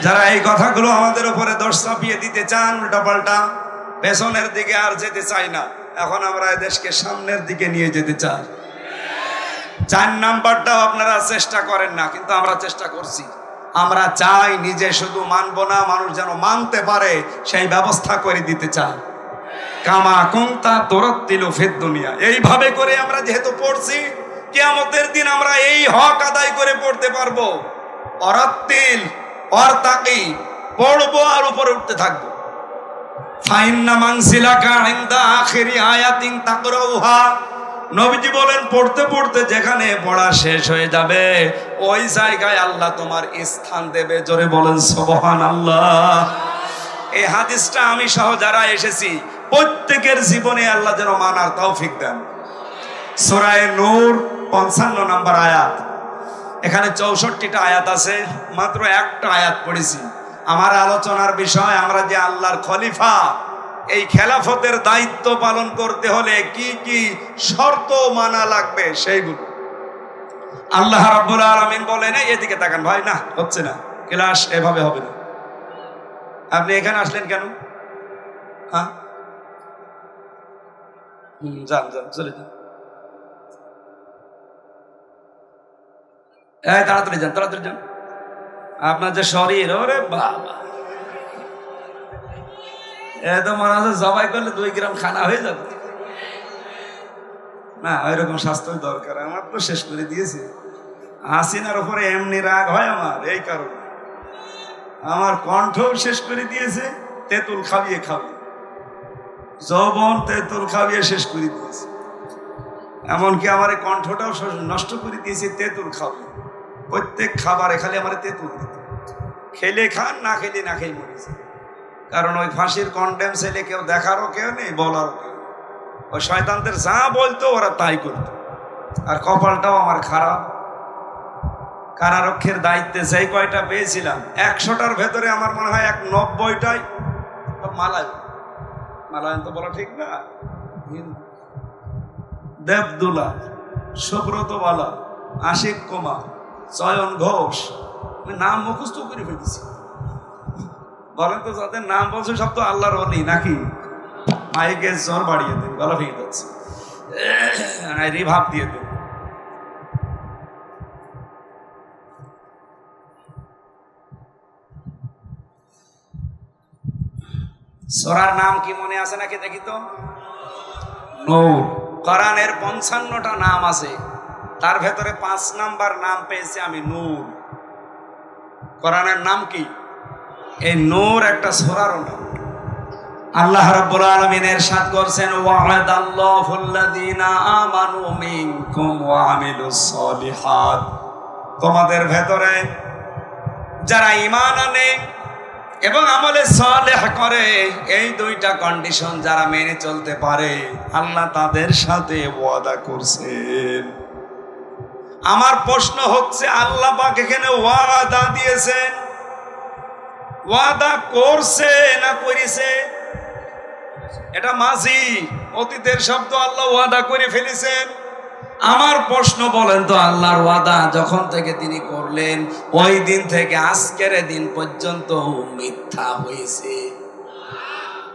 যারা এই কথাগুলো আমাদের উপরে দোষ চাপিয়ে দিতে চান উল্টাপাল্টা, পেছনের দিকে আর যেতে চাই না, এখন আমরা দেশকে সামনের দিকে নিয়ে যেতে চাই। 4 নাম্বারটাও আপনারা চেষ্টা করেন না, কিন্তু আমরা চেষ্টা করছি। আমরা চাই নিজে শুধু মানবো না, মানুষ যেন মানতে পারে সেই ব্যবস্থা করে দিতে চাই। কামা কুনতা তুরাত্তিলু ফিদ দুনিয়া, এইভাবে করে আমরা যেহেতু পড়ছি, কিয়ামতের দিন আমরা এই হক আদায় করে পড়তে পারবো। অরাত্তিল অরতাকি, পড়বো আর উপরে উঠতে থাকবো। ফাইন্না মানসিলাকা ইনদা আখিরি আয়াতিন তাকরাউহা, নবীজি বলেন পড়তে পড়তে যেখানে পড়া শেষ হয়ে যাবে ওই জায়গায় আল্লাহ তোমার স্থান দেবে। জোরে বলেন সুবহানাল্লাহ। এই হাদিসটা আমি সহ যারা এসেছি প্রত্যেকের জীবনে আল্লাহ যেন মানার তৌফিক দেন। সূরা নূর 55 নম্বর আয়াত। এখানে 64টা আয়াত আছে, মাত্র একটা আয়াত পড়েছি। আমার আলোচনার বিষয়, আমরা যে আল্লাহর খলিফা, এই খেলাফতের দায়িত্ব পালন করতে হলে কি কি শর্ত মানা লাগবে সেইগুলো। আল্লাহ রাব্বুল আলামিন বলেন, এদিকে তাকান ভাই, না হচ্ছে না ক্লাস, এভাবে হবে না। আপনি এখানে আসলেন কেন? হ্যাঁ, যান যান, চলে যান। এই তাড়াতাড়ি যান, তাড়াতাড়ি যান। আপনার যে শরীর, ওরে বাবা, এত মনে হচ্ছে জবাই করলে 2 গ্রাম খানা হয়ে যাবে। না, ওইরকম স্বাস্থ্য দরকার। আমার তো শেষ করে দিয়েছে। হাসিনার উপরে এমনি রাগ হয় আমার, এই কারণে আমার কণ্ঠও শেষ করে দিয়েছে। তেঁতুল খাবিয়ে খাবিয়ে, যৌবন তেঁতুল খাবিয়ে শেষ করে দিয়েছে। এমনকি আমার এই কণ্ঠটাও নষ্ট করে দিয়েছে তেঁতুল খাবিয়ে। প্রত্যেক খাবারে খালি আমার তেঁতুল দিত, খেলে খান, না খেলে না খেয়ে মরেছে। কারণ ওই ফাঁসির কন্ডেম ছেলে কেউ দেখারও কেউ নেই, বলারও কেউ। ওই শয়তানদের যা বলতো ওরা তাই করতো। আর কপালটাও আমার খারাপ। কারারক্ষের দায়িত্বে যেই কয়টা পেয়েছিলাম, 100টার ভেতরে আমার মনে হয় 90টাই মালায়ন তো বলা ঠিক না, দেবদুলা, সুব্রত বালা, আশিক কুমার, চয়ন ঘোষ, নাম মুখস্থ করে ফেলেছি। বলেন তো, যাদের নাম বলছে সব তো আল্লাহর ওলি নাকি? মাইকে জ্বর বাড়িয়ে দেন, গলা ভেঙে যাচ্ছে, রিভাব দিয়ে দেন। সূরার নাম কি মনে আছে নাকি দেখি তো? নূর। কোরআনের 55টা নাম আছে, তার ভেতরে 5 নাম্বার নাম পেয়েছি আমি, নূর। কোরআনের নাম কি? এই নূর একটা সূরার নাম। আল্লাহ রাব্বুল আলামিন ইরশাদ করেছেন, ওয়া'আদাল্লাহুল্লাযীনা আমানু মিনকুম ওয়া আমিলুস সলিহাত, তোমাদের ভেতরে যারা ঈমান আনে এবং আমলে সালেহ করে, এই 2টা কন্ডিশন যারা মেনে চলতে পারে, আল্লাহ তাদের সাথে ওয়াদা করছেন। আমার প্রশ্ন হচ্ছে, আল্লাহ পাক এখানে ওয়াদা দিয়েছেন, ওয়াদা করছে না করেছে? এটা মাঝি, অতীতের শব্দ। আল্লাহ ওয়াদা করে ফেলেছেন। আমার প্রশ্ন, বলেন তো, আল্লাহর ওয়াদা যখন থেকে তিনি করলেন ওই দিন থেকে আজকের দিন পর্যন্ত মিথ্যা হয়েছে?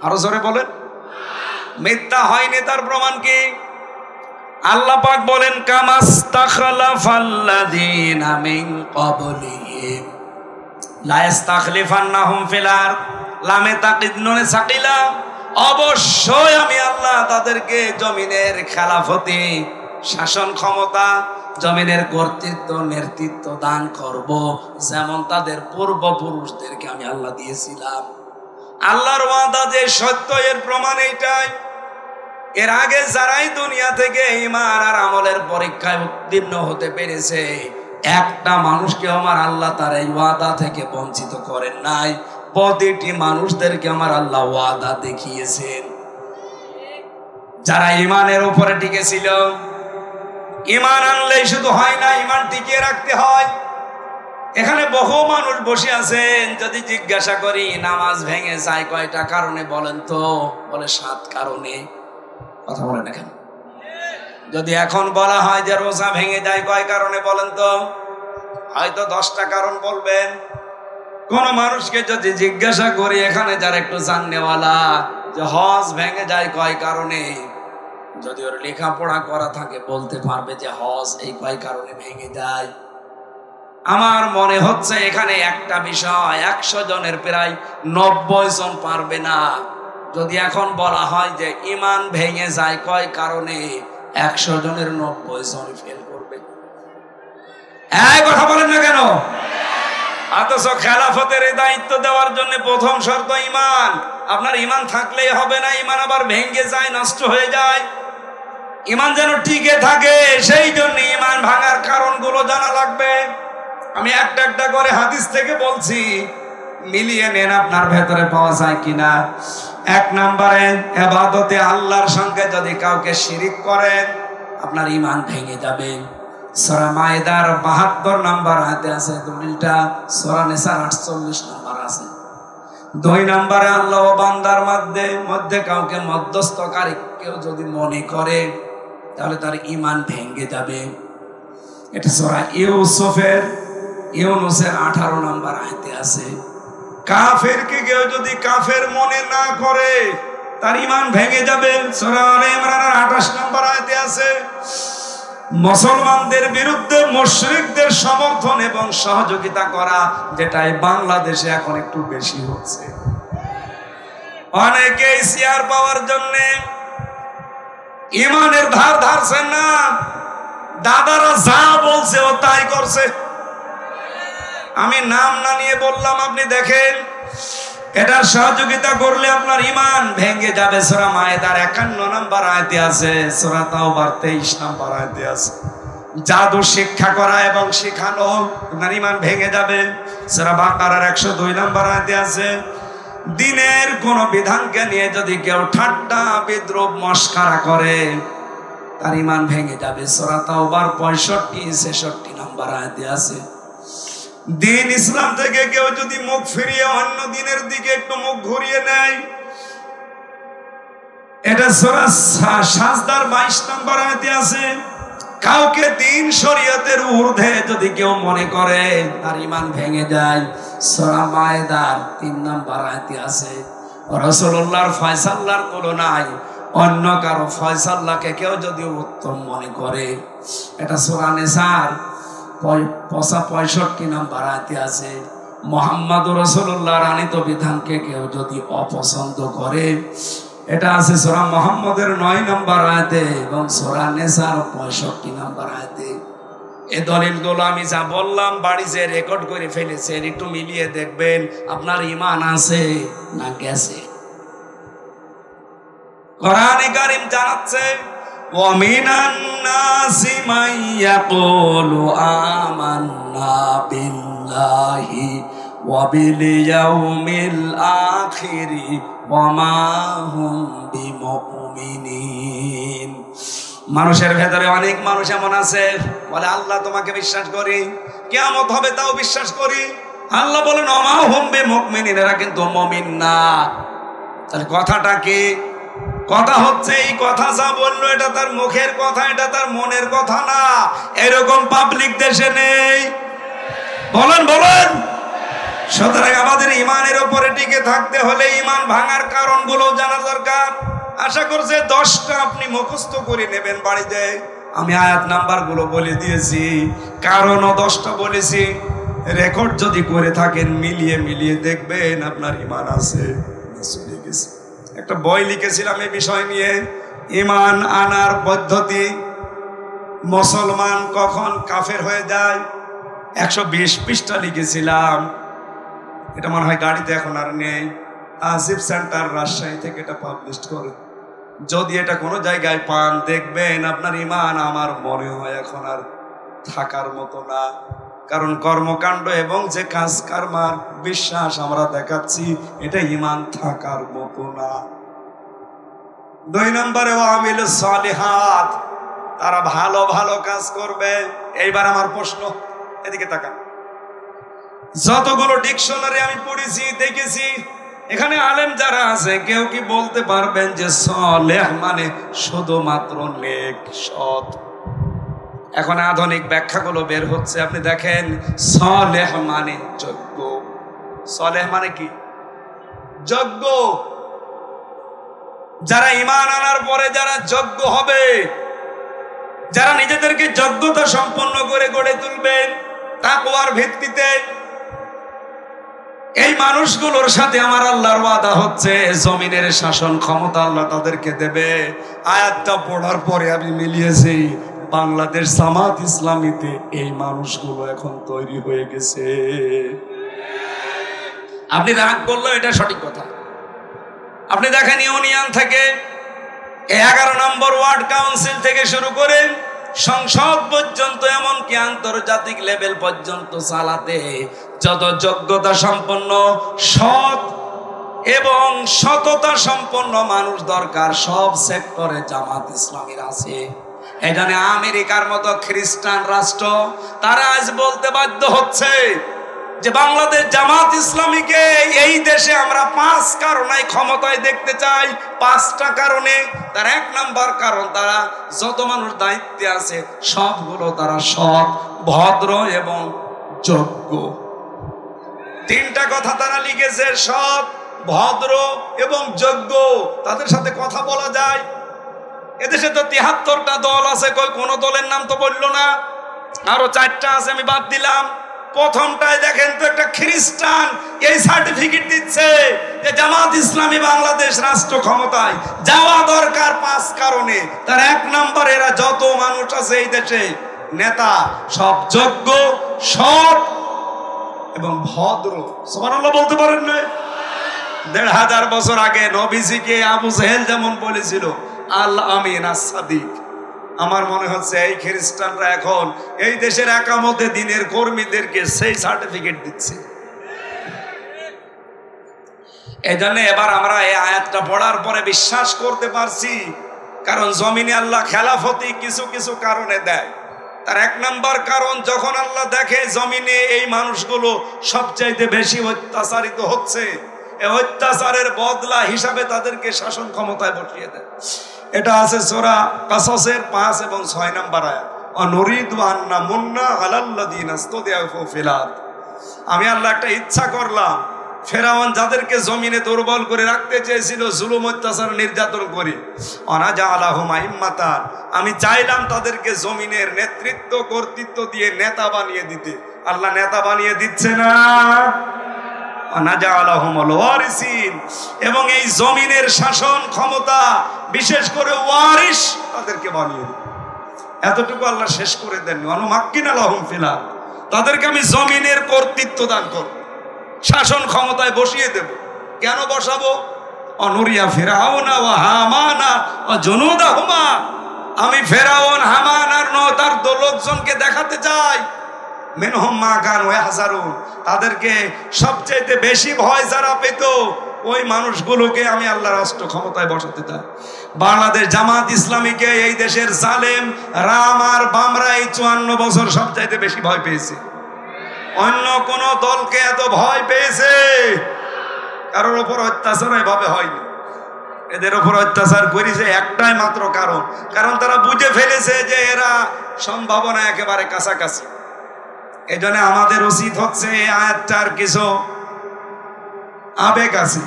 আরো জোরে বলেন। মিথ্যা হয়নি, তার প্রমাণ কি? আল্লাহ পাক বলেন, কামাস্তাখলাফাল্লাযীনা মিন ক্বাবলিহিম লা ইস্তাখলিফান্নাহুম ফিল আরদ, লামে তাকিদ নুনে সাকিলা, অবশ্যই আমি আল্লাহ তাদেরকে জমিনের খেলাফতি শাসন ক্ষমতা, জমিনের কর্তৃত্ব, নেতৃত্ব দান করব, যেমন তাদের পূর্বপুরুষদেরকে আমি আল্লাহ দিয়েছিলাম। আল্লাহর ওয়াদা যে সত্য, এর প্রমাণ এইটাই। এর আগে যারাই দুনিয়া থেকে ঈমান আর আমলের পরীক্ষায় উত্তীর্ণ হতে পেরেছে, একটা মানুষকে আমার আল্লাহ তার এই ওয়াদা থেকে বঞ্চিত করেন নাই। প্রতিটি মানুষদেরকে আমার আল্লাহ ওয়াদা দেখিয়েছেন। যারা ঈমানের উপরে টিকে ছিল, ঈমান আনলেই শুধু হয় না, ঈমান টিকিয়ে রাখতে হয়। এখানে বহু মানুষ বসে আছেন, যদি জিজ্ঞাসা করি নামাজ ভেঙে যায় কয়টা কারণে বলেন তো, বলে 7 কারণে। কথা বলেন না কেন? যদি এখন বলা হয় যে রোজা ভেঙে যায় কয় কারণে বলেন তো, হয়তো 10টা কারণ বলবেন। কোন মানুষকে যদি জিজ্ঞাসা করি এখানে যারা একটু জাননেওয়ালা, যে হজ ভেঙে যায় কয় কারণে, যদি ওর লেখাপড়া করা থাকে বলতে পারবে যে হজ এই কয় কারণে ভেঙে যায়। আমার মনে হচ্ছে এখানে একটা বিষয় 100 জনের প্রায় 90 জন পারবে না। যদি এখন বলা হয় যে ঈমান ভেঙে যায় কয় কারণে, 100 জনের 90 জন ফেল করবে। এই কথা বলেন না কেন? অথচ খেলাফতের এই দায়িত্ব দেওয়ার জন্য প্রথম শর্ত ঈমান। আপনার ঈমান থাকলেই হবে না, ঈমান আবার ভেঙে যায়, নষ্ট হয়ে যায়। ঈমান যেন টিকে থাকে, সেই জন্য ঈমান ভাঙার কারণগুলো জানা লাগবে। আমি একটা একটা করে হাদিস থেকে বলছি, মিলিয়ে নেন আপনার ভেতরে পাওয়া যায় কিনা। 1 নম্বরে, ইবাদতে আল্লাহর সঙ্গে যদি কাউকে শিরিক করেন, আপনার ঈমান ভেঙে যাবে। সূরা মায়েদার 72 নম্বর আয়াতে আছে দলিলটা, সূরা নিসার 48 নম্বর আছে। 2 নম্বরে, আল্লাহ ও বান্দার মধ্যে কাউকে মধ্যস্থকারী কেউ যদি মনে করে, তাহলে তার ঈমান ভেঙে যাবে। এটা সূরা ইউনূসের 18 নম্বর আয়াতে আছে। কাফেরকে কেউ যদি কাফের মনে না করে, তার ঈমান ভেঙে যাবে। সূরা আলে ইমরানের 28 নম্বর আয়াতে আছে। মুসলমানদের বিরুদ্ধে মুশরিকদের সমর্থন এবং সহযোগিতা করা, যেটা বাংলাদেশে এখন একটু বেশি হচ্ছে। অনেকেই শেয়ার পাওয়ার জন্য ঈমানের ধার ধারছেন না, দাদারা যা বলছে ও তাই করছে। আমি নাম না নিয়ে বললাম, আপনি দেখেন, এটা সহযোগিতা করলে আপনার ঈমান ভেঙে যাবে। সূরা মায়েদার 51 নম্বর আয়াতে আছে, সূরা তাওবার 23 নম্বর আয়াতে আছে। জাদু শিক্ষা করা এবং শেখানো, আপনার ঈমান ভেঙে যাবে। সূরা বাকারার 102 নম্বর আয়াতে আছে। দ্বীনের কোন বিধানকে নিয়ে যদি কেউ ঠাট্টা বিদ্রুপ মস্করা করে, তার ঈমান ভেঙে যাবে। সূরা তাওবার 65-66 নম্বর আয়াতে আছে। দ্বীন ইসলাম থেকে কেউ যদি মুখ ফিরিয়ে অন্য দ্বীনের দিকে একটু মুখ ঘুরিয়ে নেয়, এটা সূরা সাজদার 22 নম্বর আয়াতে আছে। কাউকে দ্বীন শরীয়তের ঊর্ধ্বে যদি কেউ মনে করে, তার ঈমান ভেঙে যায়। সূরা মায়েদার 3 নম্বর আয়াতে আছে। রাসূলুল্লাহর ফয়সালার তুলনায় অন্য কারো ফয়সালাকে কেউ যদি উত্তম মনে করে, এটা সূরা নিসার 65 নম্বর আয়াতে আছে। মুহাম্মদুর রাসূলুল্লাহর আনিত বিধানকে কেউ যদি অপছন্দ করে, এটা আছে সূরা মুহাম্মদের 9 নম্বর আয়াতে এবং সূরা নিসার 65 নম্বর আয়াতে। এই দলিলগুলো আমি যা বললাম বাড়ি যে রেকর্ড করে ফেলেছেন, একটু মিলিয়ে দেখবেন আপনার ঈমান আছে না গেছে। কোরআনে কারীম জানাচ্ছে, ওয়ামিনান নাসি মান ইয়াকুলু আমান্না বিল্লাহি ওয়া বিল ইয়াউমিল আখিরি ওয়া মা হুম বিমুমিনিন। মানুষের ভেতরে অনেক মানুষ এমন আছে, বলে আল্লাহ তোমাকে বিশ্বাস করি, কিয়ামত হবে তাও বিশ্বাস করি। আল্লাহ বলেন ওয়া মা হুম বিমুমিনিন, এরা কিন্তু মুমিন না। তাহলে কথাটা কি? কথা হচ্ছে এই কথা যা বললো এটা তার মুখের কথা, এটা তার মনের কথা না। এরকম পাবলিক দেশে নেই। বলেন বলেন। সুতরাং আমাদের ঈমানের উপরে টিকে থাকতে হলে ঈমান ভাঙার কারণগুলো জানা দরকার। আশা করছে 10টা আপনি মুখস্থ করে নেবেন বাড়িতে। আমি আয়াত নাম্বারগুলো বলে দিয়েছি, কারণও 10টা বলেছি। রেকর্ড যদি করে থাকেন মিলিয়ে মিলিয়ে দেখবেন আপনার ঈমান আছে। একটা বই লিখেছিলাম এই বিষয় নিয়ে, ঈমান আনার পদ্ধতি। মুসলমান কখন কাফের হয়ে যায় 120 পৃষ্ঠা লিখেছিলাম, এটা মনে হয় গাড়িতে এখন আর নেই। আসিফ সেন্টার রাজশাহী থেকে এটা পাবলিশ করে। যদি এটা কোনো জায়গায় পান দেখবেন আপনার ঈমান আমার মনে হয় এখন আর থাকার মতো না। কারণ কর্মকাণ্ড এবং যে কাজ কারবার বিশ্বাস আমরা দেখাচ্ছি এটা ঈমান থাকার মতো না। 2 নম্বরে ওয়ামিলুস সালিহাত, তারা ভালো ভালো কাজ করবে। এইবার আমার প্রশ্ন, এদিকে তাকান। যতগুলো ডিকশনারি আমি পড়েছি দেখেছি, এখানে আলেম যারা আছে কেউ কি বলতে পারবেন যে সালেহ মানে শুধুমাত্র নেক সৎ? এখন আধুনিক ব্যাখ্যাগুলো বের হচ্ছে, আপনি দেখেন সালেহ মানে যোগ্য। সালেহ মানে কি? যোগ্য। যারা ঈমান আনার পরে যারা যোগ্য হবে, যারা নিজেদেরকে যোগ্যতা সম্পন্ন করে গড়ে তুলবেন তাকওয়ার ভিত্তিতে, এই মানুষগুলোর সাথে আমার আল্লাহর ওয়াদা হচ্ছে জমিনের শাসন ক্ষমতা আল্লাহ তাদেরকে দেবে। আয়াতটা পড়ার পরে আমি মিলিয়েছি, বাংলাদেশ জামাত ইসলামীতে এই মানুষগুলো এখন তৈরি হয়ে গেছে। আপনি রাগ করলেও এটা সঠিক কথা। আপনি দেখেন ইউনিয়ন থেকে 11 নম্বর ওয়ার্ড কাউন্সিল থেকে শুরু করে সংসদ পর্যন্ত, এমনকি আন্তর্জাতিক লেভেল পর্যন্ত চালাতে যত যোগ্যতা সম্পন্ন সৎ এবং সততা সম্পন্ন মানুষ দরকার সব সেক্টরে জামাত ইসলামীর আছে। এখানে আমেরিকার মতো খ্রিস্টান রাষ্ট্র তারা আজ বলতে বাধ্য হচ্ছে যে বাংলাদেশ জামাত ইসলামীকে এই দেশে আমরা 5 কারণে ক্ষমতায় দেখতে চাই। 5টা কারণে। তার 1 নম্বর কারণ, তারা যত মানুষ দায়িত্বে আছে সবগুলো তারা সৎ, ভদ্র এবং যোগ্য। 3টা কথা তারা লিখেছে, সৎ, ভদ্র এবং যোগ্য। তাদের সাথে কথা বলা যায়। এদেশে তো 73টা দল আছে, কই কোন দলের নাম তো বললো না। আরো 4টা আছে, আমি বাদ দিলাম। প্রথমটায় দেখেন তো একটা খ্রিস্টান এই সার্টিফিকেট দিচ্ছে যে জামাত ইসলামী বাংলাদেশ রাষ্ট্র ক্ষমতায় যাওয়া দরকার 5 কারণে। তার 1 নম্বর, এরা যত মানুষ আছে এই দেশে নেতা সব যোগ্য, সৎ এবং ভদ্র। সুবহানাল্লাহ বলতে পারেন না? 1500 বছর আগে নবীজিকে আবু জেহেল যেমন বলেছিল আল আমিন আস সাদিক, আমার মনে হচ্ছে এই খ্রিস্টানরা এখন এই দেশের একামতে দিনের কর্মীদেরকে সেই সার্টিফিকেট দিচ্ছে। এই জন্য এবার আমরা এই আয়াতটা পড়ার পরে বিশ্বাস করতে পারছি, কারণ জমিনে আল্লাহ খেলাফতি কিছু কিছু কারণে দেয়। তার 1 নম্বর কারণ, যখন আল্লাহ দেখে জমিনে এই মানুষগুলো সবচাইতে বেশি অত্যাচারিত হচ্ছে, এই অত্যাচারের বদলা হিসাবে তাদেরকে শাসন ক্ষমতায় বসিয়ে দেয়। এটা আছে সূরা কাসাসের 5 এবং 6 নম্বর আয়াত। অনুরিদু আন্না মুন্না আলাল্লাযিনা ইসতাদআফু ফিল আরদ। আমি আল্লাহ একটা ইচ্ছা করলাম, ফেরাউন যাদেরকে জমিনে দুর্বল করে রাখতে চেয়েছিল জুলুম অত্যাচার নির্যাতন করে, অনাজালাহুম আইম্মাতান, আমি চাইলাম তাদেরকে জমিনের নেতৃত্ব কর্তৃত্ব দিয়ে নেতা বানিয়ে দিতে। আল্লাহ নেতা বানিয়ে দিচ্ছে না, এবং এই জমিনের শাসন ক্ষমতা বিশেষ করে ওয়ারিস তাদেরকে বানিয়ে দিন। এতটুকু আল্লাহ শেষ করে দেননি, অনুমাক্কিনা লাহুম ফিল আরদ, তাদেরকে আমি জমিনের কর্তৃত্ব দান করব, শাসন ক্ষমতায় বসিয়ে দেব। কেন বসাবো? অনুরিয়া ফিরাউনা ওয়া হামানা ওয়া জুনুদাহুমা, আমি ফেরাউন, হামান আর তার লোকজনকে দেখাতে চাই মিনহুম মা কানু ইয়াহজারুন, তাদেরকে সবচেয়ে বেশি ভয় যারা পেত ওই মানুষগুলোকে আমি আল্লাহ রাষ্ট্র ক্ষমতায় বসাতে চাই। বাংলাদেশ জামাত ইসলামীকে এই দেশের জালেম রাম আর বামরা এই 54 বছর সবচাইতে বেশি ভয় পেয়েছে। অন্য কোন দলকে এত ভয় পেয়েছে কারোর উপর অত্যাচার এভাবে হয়নি। এদের উপর অত্যাচার করেছে একটাই মাত্র কারণ, কারণ তারা বুঝে ফেলেছে যে এরা সম্ভাবনা একেবারে কাছাকাছি। এই জন্য আমাদের উচিত হচ্ছে এই আয়াতটার কিছু আবেগ আছে।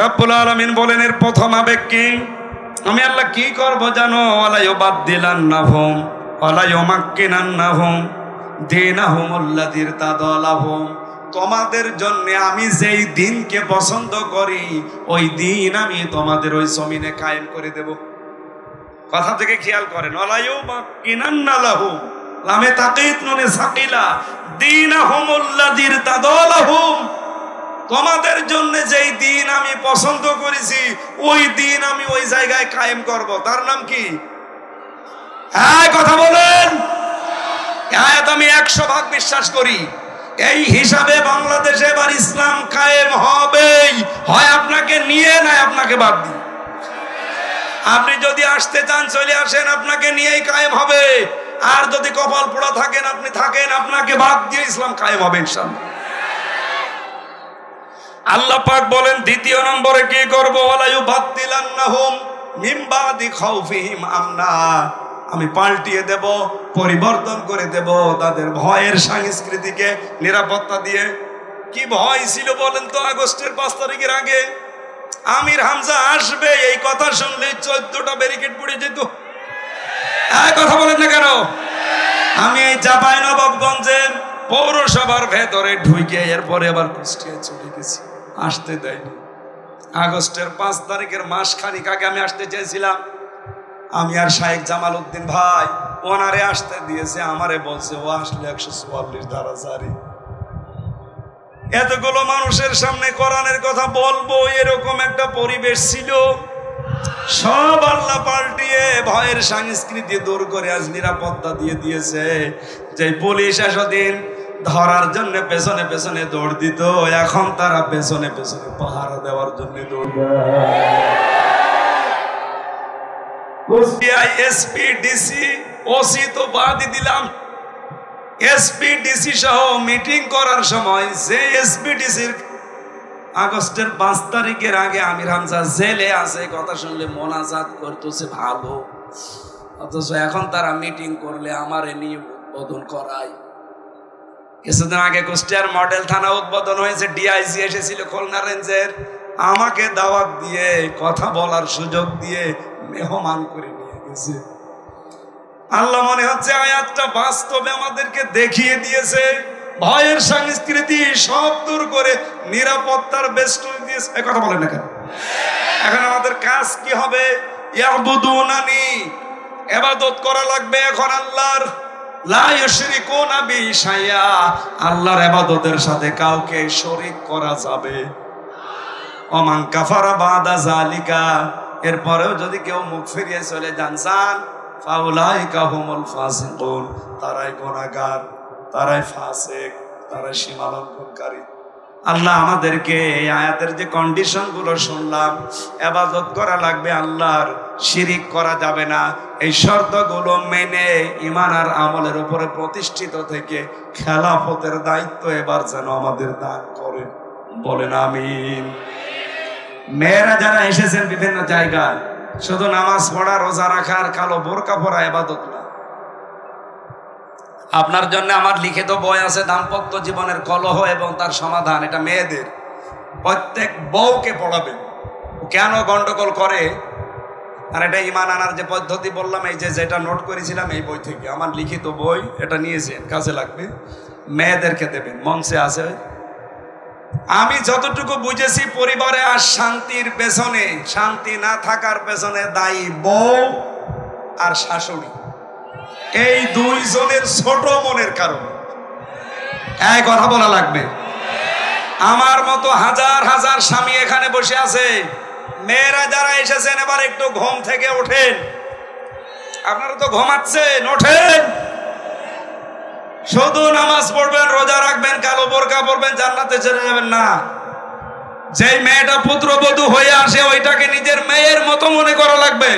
রব্বুল আলামিন বলেন এর প্রথম আবেগ কি? আমি আল্লাহ কি করবো জানো? ওয়ালা ইউবাদদিলান্নাহুম ওয়ালা ইউমাক্কিনান্নাহুম দীনাহুমুল্লাযী ইরতাদা লাহুম, তোমাদের জন্য আমি যেই দিনকে পছন্দ করি ওই দিন আমি তোমাদের ওই জমিনে কায়েম করে দেব। কথা থেকে খেয়াল করেন, ওয়ালায়ু মাক্কিনান্না লাহুম লামে তাকিদ নুনে সাকিলা দীনাহুমুল্লাযী ইরতাদালাহুম, তোমাদের জন্য যেই দিন আমি পছন্দ করেছি ওই দিন আমি ওই জায়গায় কায়েম করব। তার নাম কি? হ্যাঁ, কথা বলেন। আয়াত আমি 100% বিশ্বাস করি। এই হিসাবে বাংলাদেশে এবার ইসলাম কায়েম হবেই, হয় আপনাকে নিয়ে নয় আপনাকে বাদ দিয়ে। আপনি যদি আসতে চান চলে আসেন, আপনাকে নিয়েই কায়েম হবে। আর যদি কপাল পোড়া থাকেন আপনি থাকেন, আপনাকে বাদ দিয়ে ইসলাম কায়েম হবে ইনশাআল্লাহ। আল্লাহ পাক বলেন দ্বিতীয় নম্বরে কি করব, ওয়ালা ইউবাদদিলান্নাহুম মিন বাদি খাউফিহিম আমনা, আমি পাল্টিয়ে দেব, পরিবর্তন করে দেব তাদের ভয়ের সংস্কৃতিকে নিরাপত্তা দিয়ে। কি ভয় ছিল বলেন তো আগস্টের 5 তারিখের আগে? আমির হামজা আসবে এই কথা শুনলে 14টা ব্যারিকেড পড়ে যেত। কথা বলেন না কেন? আমি এই চাঁপাইনবাবগঞ্জের পৌরসভার ভেতরে ঢুকে এরপরে আবার কুষ্টিয়া চলে গেছি, আসতে দেয়নি। আগস্টের 5 তারিখের মাস খানিক আগে আমি আসতে চেয়েছিলাম, আমি আর শাহেক জামাল উদ্দিন ভাই ওনারে আসতে দিয়েছে, আমারে বলছে ও আসলে 144 ধারা জারি। এতগুলো মানুষের সামনে কোরআনের কথা বলবো এরকম একটা পরিবেশ ছিল, সব আল্লাহ পাল্টিয়ে ভয়ের সংস্কৃতি দূর করে আজ নিরাপত্তা দিয়ে দিয়েছে। যে পুলিশ এতদিন ধরার জন্য পেছনে পেছনে দৌড় দিত, এখন তারা পেছনে পেছনে পাহারা দেওয়ার জন্য দৌড় দেয়। এসপি ডিসি ওসি তো বাদই দিলাম, এসপি ডিসি সহ মিটিং করার সময় যে এসপি ডিসির আগস্টের 5 তারিখের আগে আমির হামজা জেলে আছে কথা শুনলে মোনাজাত করতেছে ভালো, অথচ এখন তারা মিটিং করলে আমারে নিয়ে উদ্বোধন করায়। কিছুদিন আগে কুষ্টিয়ার মডেল থানা উদ্বোধন হয়েছে, ডিআইজি এসেছিল খুলনা রেঞ্জের, আমাকে দাওয়াত দিয়ে কথা বলার সুযোগ দিয়ে মেহমান করে নিয়ে গেছে। আল্লাহ মনে হচ্ছে আয়াতটা বাস্তবে আমাদেরকে দেখিয়ে দিয়েছে, ভয়ের সংস্কৃতি সব দূর করে নিরাপত্তার বেষ্টনী দিয়েছে। এই কথা বলেন না কেন? এখন আমাদের কাজ কি হবে? ইয়াবুদুনানি, ইবাদত করা লাগবে এখন আল্লাহর। লা ইউশরিকুনা বিহি শাইআ, আল্লাহর ইবাদতের সাথে কাউকে শরীক করা যাবে। ওমান কাফারা বাদা যালিকা, এরপরেও যদি কেউ মুখ ফিরিয়ে চলে যান ফাউলাইকা হুমুল ফাসিকুন, তারাই গুনাহগার, তারাই ফাসিক, তারাই সীমালঙ্ঘনকারী। আল্লাহ আমাদেরকে এই আয়াতের যে কন্ডিশন গুলো শুনলাম, ইবাদত করা লাগবে আল্লাহর, শিরিক করা যাবে না, এই শর্তগুলো মেনে ঈমান আর আমলের উপরে প্রতিষ্ঠিত থেকে খেলাফতের দায়িত্ব এবার যেন আমাদের দান করেন, বলেন আমিন। মেয়েরা যারা এসেছেন বিভিন্ন জায়গায়, শুধু নামাজ পড়া রোজা রাখার কালো বোরকা পরা ইবাদত না। আপনার জন্য আমার লিখিত বই আছে দাম্পত্য জীবনের কলহ এবং তার সমাধান, এটা মেয়েদের, প্রত্যেক বউকে পড়াবে কেন গন্ডগোল করে। আর এটা ঈমান আনার যে পদ্ধতি বললাম, এই যেটা নোট করেছিলাম এই বই থেকে, আমার লিখিত বই, এটা নিয়েছেন, কাজে লাগবে, মেয়েদেরকে দেবেন, মঞ্চে আছে। আমি যতটুকু বুঝেছি পরিবারে আর শান্তির পেছনে, শান্তি না থাকার পেছনে দায়ী বউ আর শাশুড়ি, এই দুইজনের ছোট মনের কারণে। এই কথা বলা লাগবে। আমার মতো হাজার হাজার স্বামী এখানে বসে আছে, মেয়েরা যারা এসেছেন এবার একটু ঘুম থেকে ওঠেন। আপনারা তো ঘুমাচ্ছেন, ওঠেন। শুধু নামাজ পড়বেন, রোজা রাখবেন, কালো বোরকা পরবেন, জান্নাতে চলে যাবেন না। যেই মেয়েটা পুত্রবধূ হয়ে আসে ওইটাকে নিজের মেয়ের মতো মনে করা লাগবে।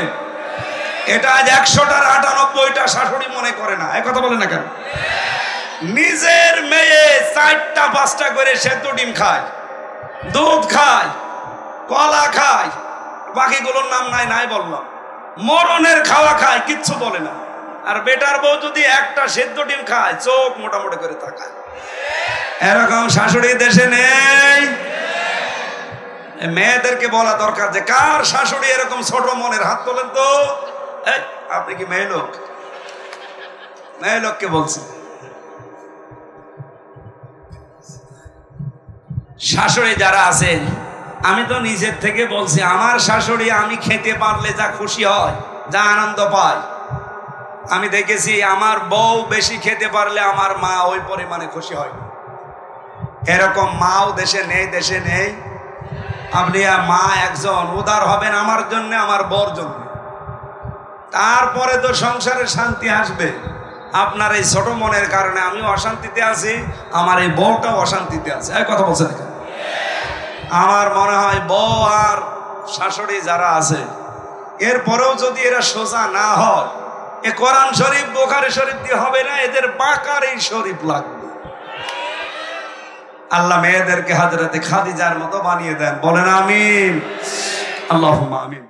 এটা আজ 100টার 98টা শাশুড়ি মনে করে না। এই কথা বলে না কেন? নিজের মেয়ে 4টা 5টা করে সেদ্ধ ডিম খায়, দুধ খায়, কলা খায়, বাকিগুলোর নাম নাই বললাম, মরণের খাওয়া খায়, কিচ্ছু বলে না। আর বেটার বউ যদি একটা সেদ্ধ ডিম খায় চোখ মোটামুটি করে তাকায়। এরকম শাশুড়ি দেশে নেই। মেয়েদেরকে বলা দরকার যে কার শাশুড়ি এরকম ছোট মনের, হাত তোলেন তো। আপনি কি মেয়ে লোক? মেয়ে লোককে বলছি। শাশুড়ি যারা আছেন, আমি তো নিজের থেকে বলছি, আমার শাশুড়ি আমি খেতে পারলে যা খুশি হয় যা আনন্দ পায়। আমি দেখেছি আমার বউ বেশি খেতে পারলে আমার মা ওই পরিমাণে খুশি হয়। এরকম মাও দেশে নেই। আপনি মা একজন উদার হবেন আমার জন্য, আমার বউর জন্য, তারপরে তো সংসারে শান্তি আসবে। আপনার এই ছোট মনের কারণে আমি অশান্তিতে আছি, আমার এই বউটাও অশান্তিতে আছে। এই কথা বলছেন। আমার মনে হয় বউ আর শাশুড়ি যারা আছে, এরপরেও যদি এরা সোজা না হয়, এ কোরআন শরীফ বুখারী শরীফ দিয়ে হবে না, এদের বাকার এই শরীফ লাগবে। আল্লাহ মেয়েদেরকে হযরতে খাদিজার মতো বানিয়ে দেন, বলেন আমিন। আল্লাহুম্মা আমিন।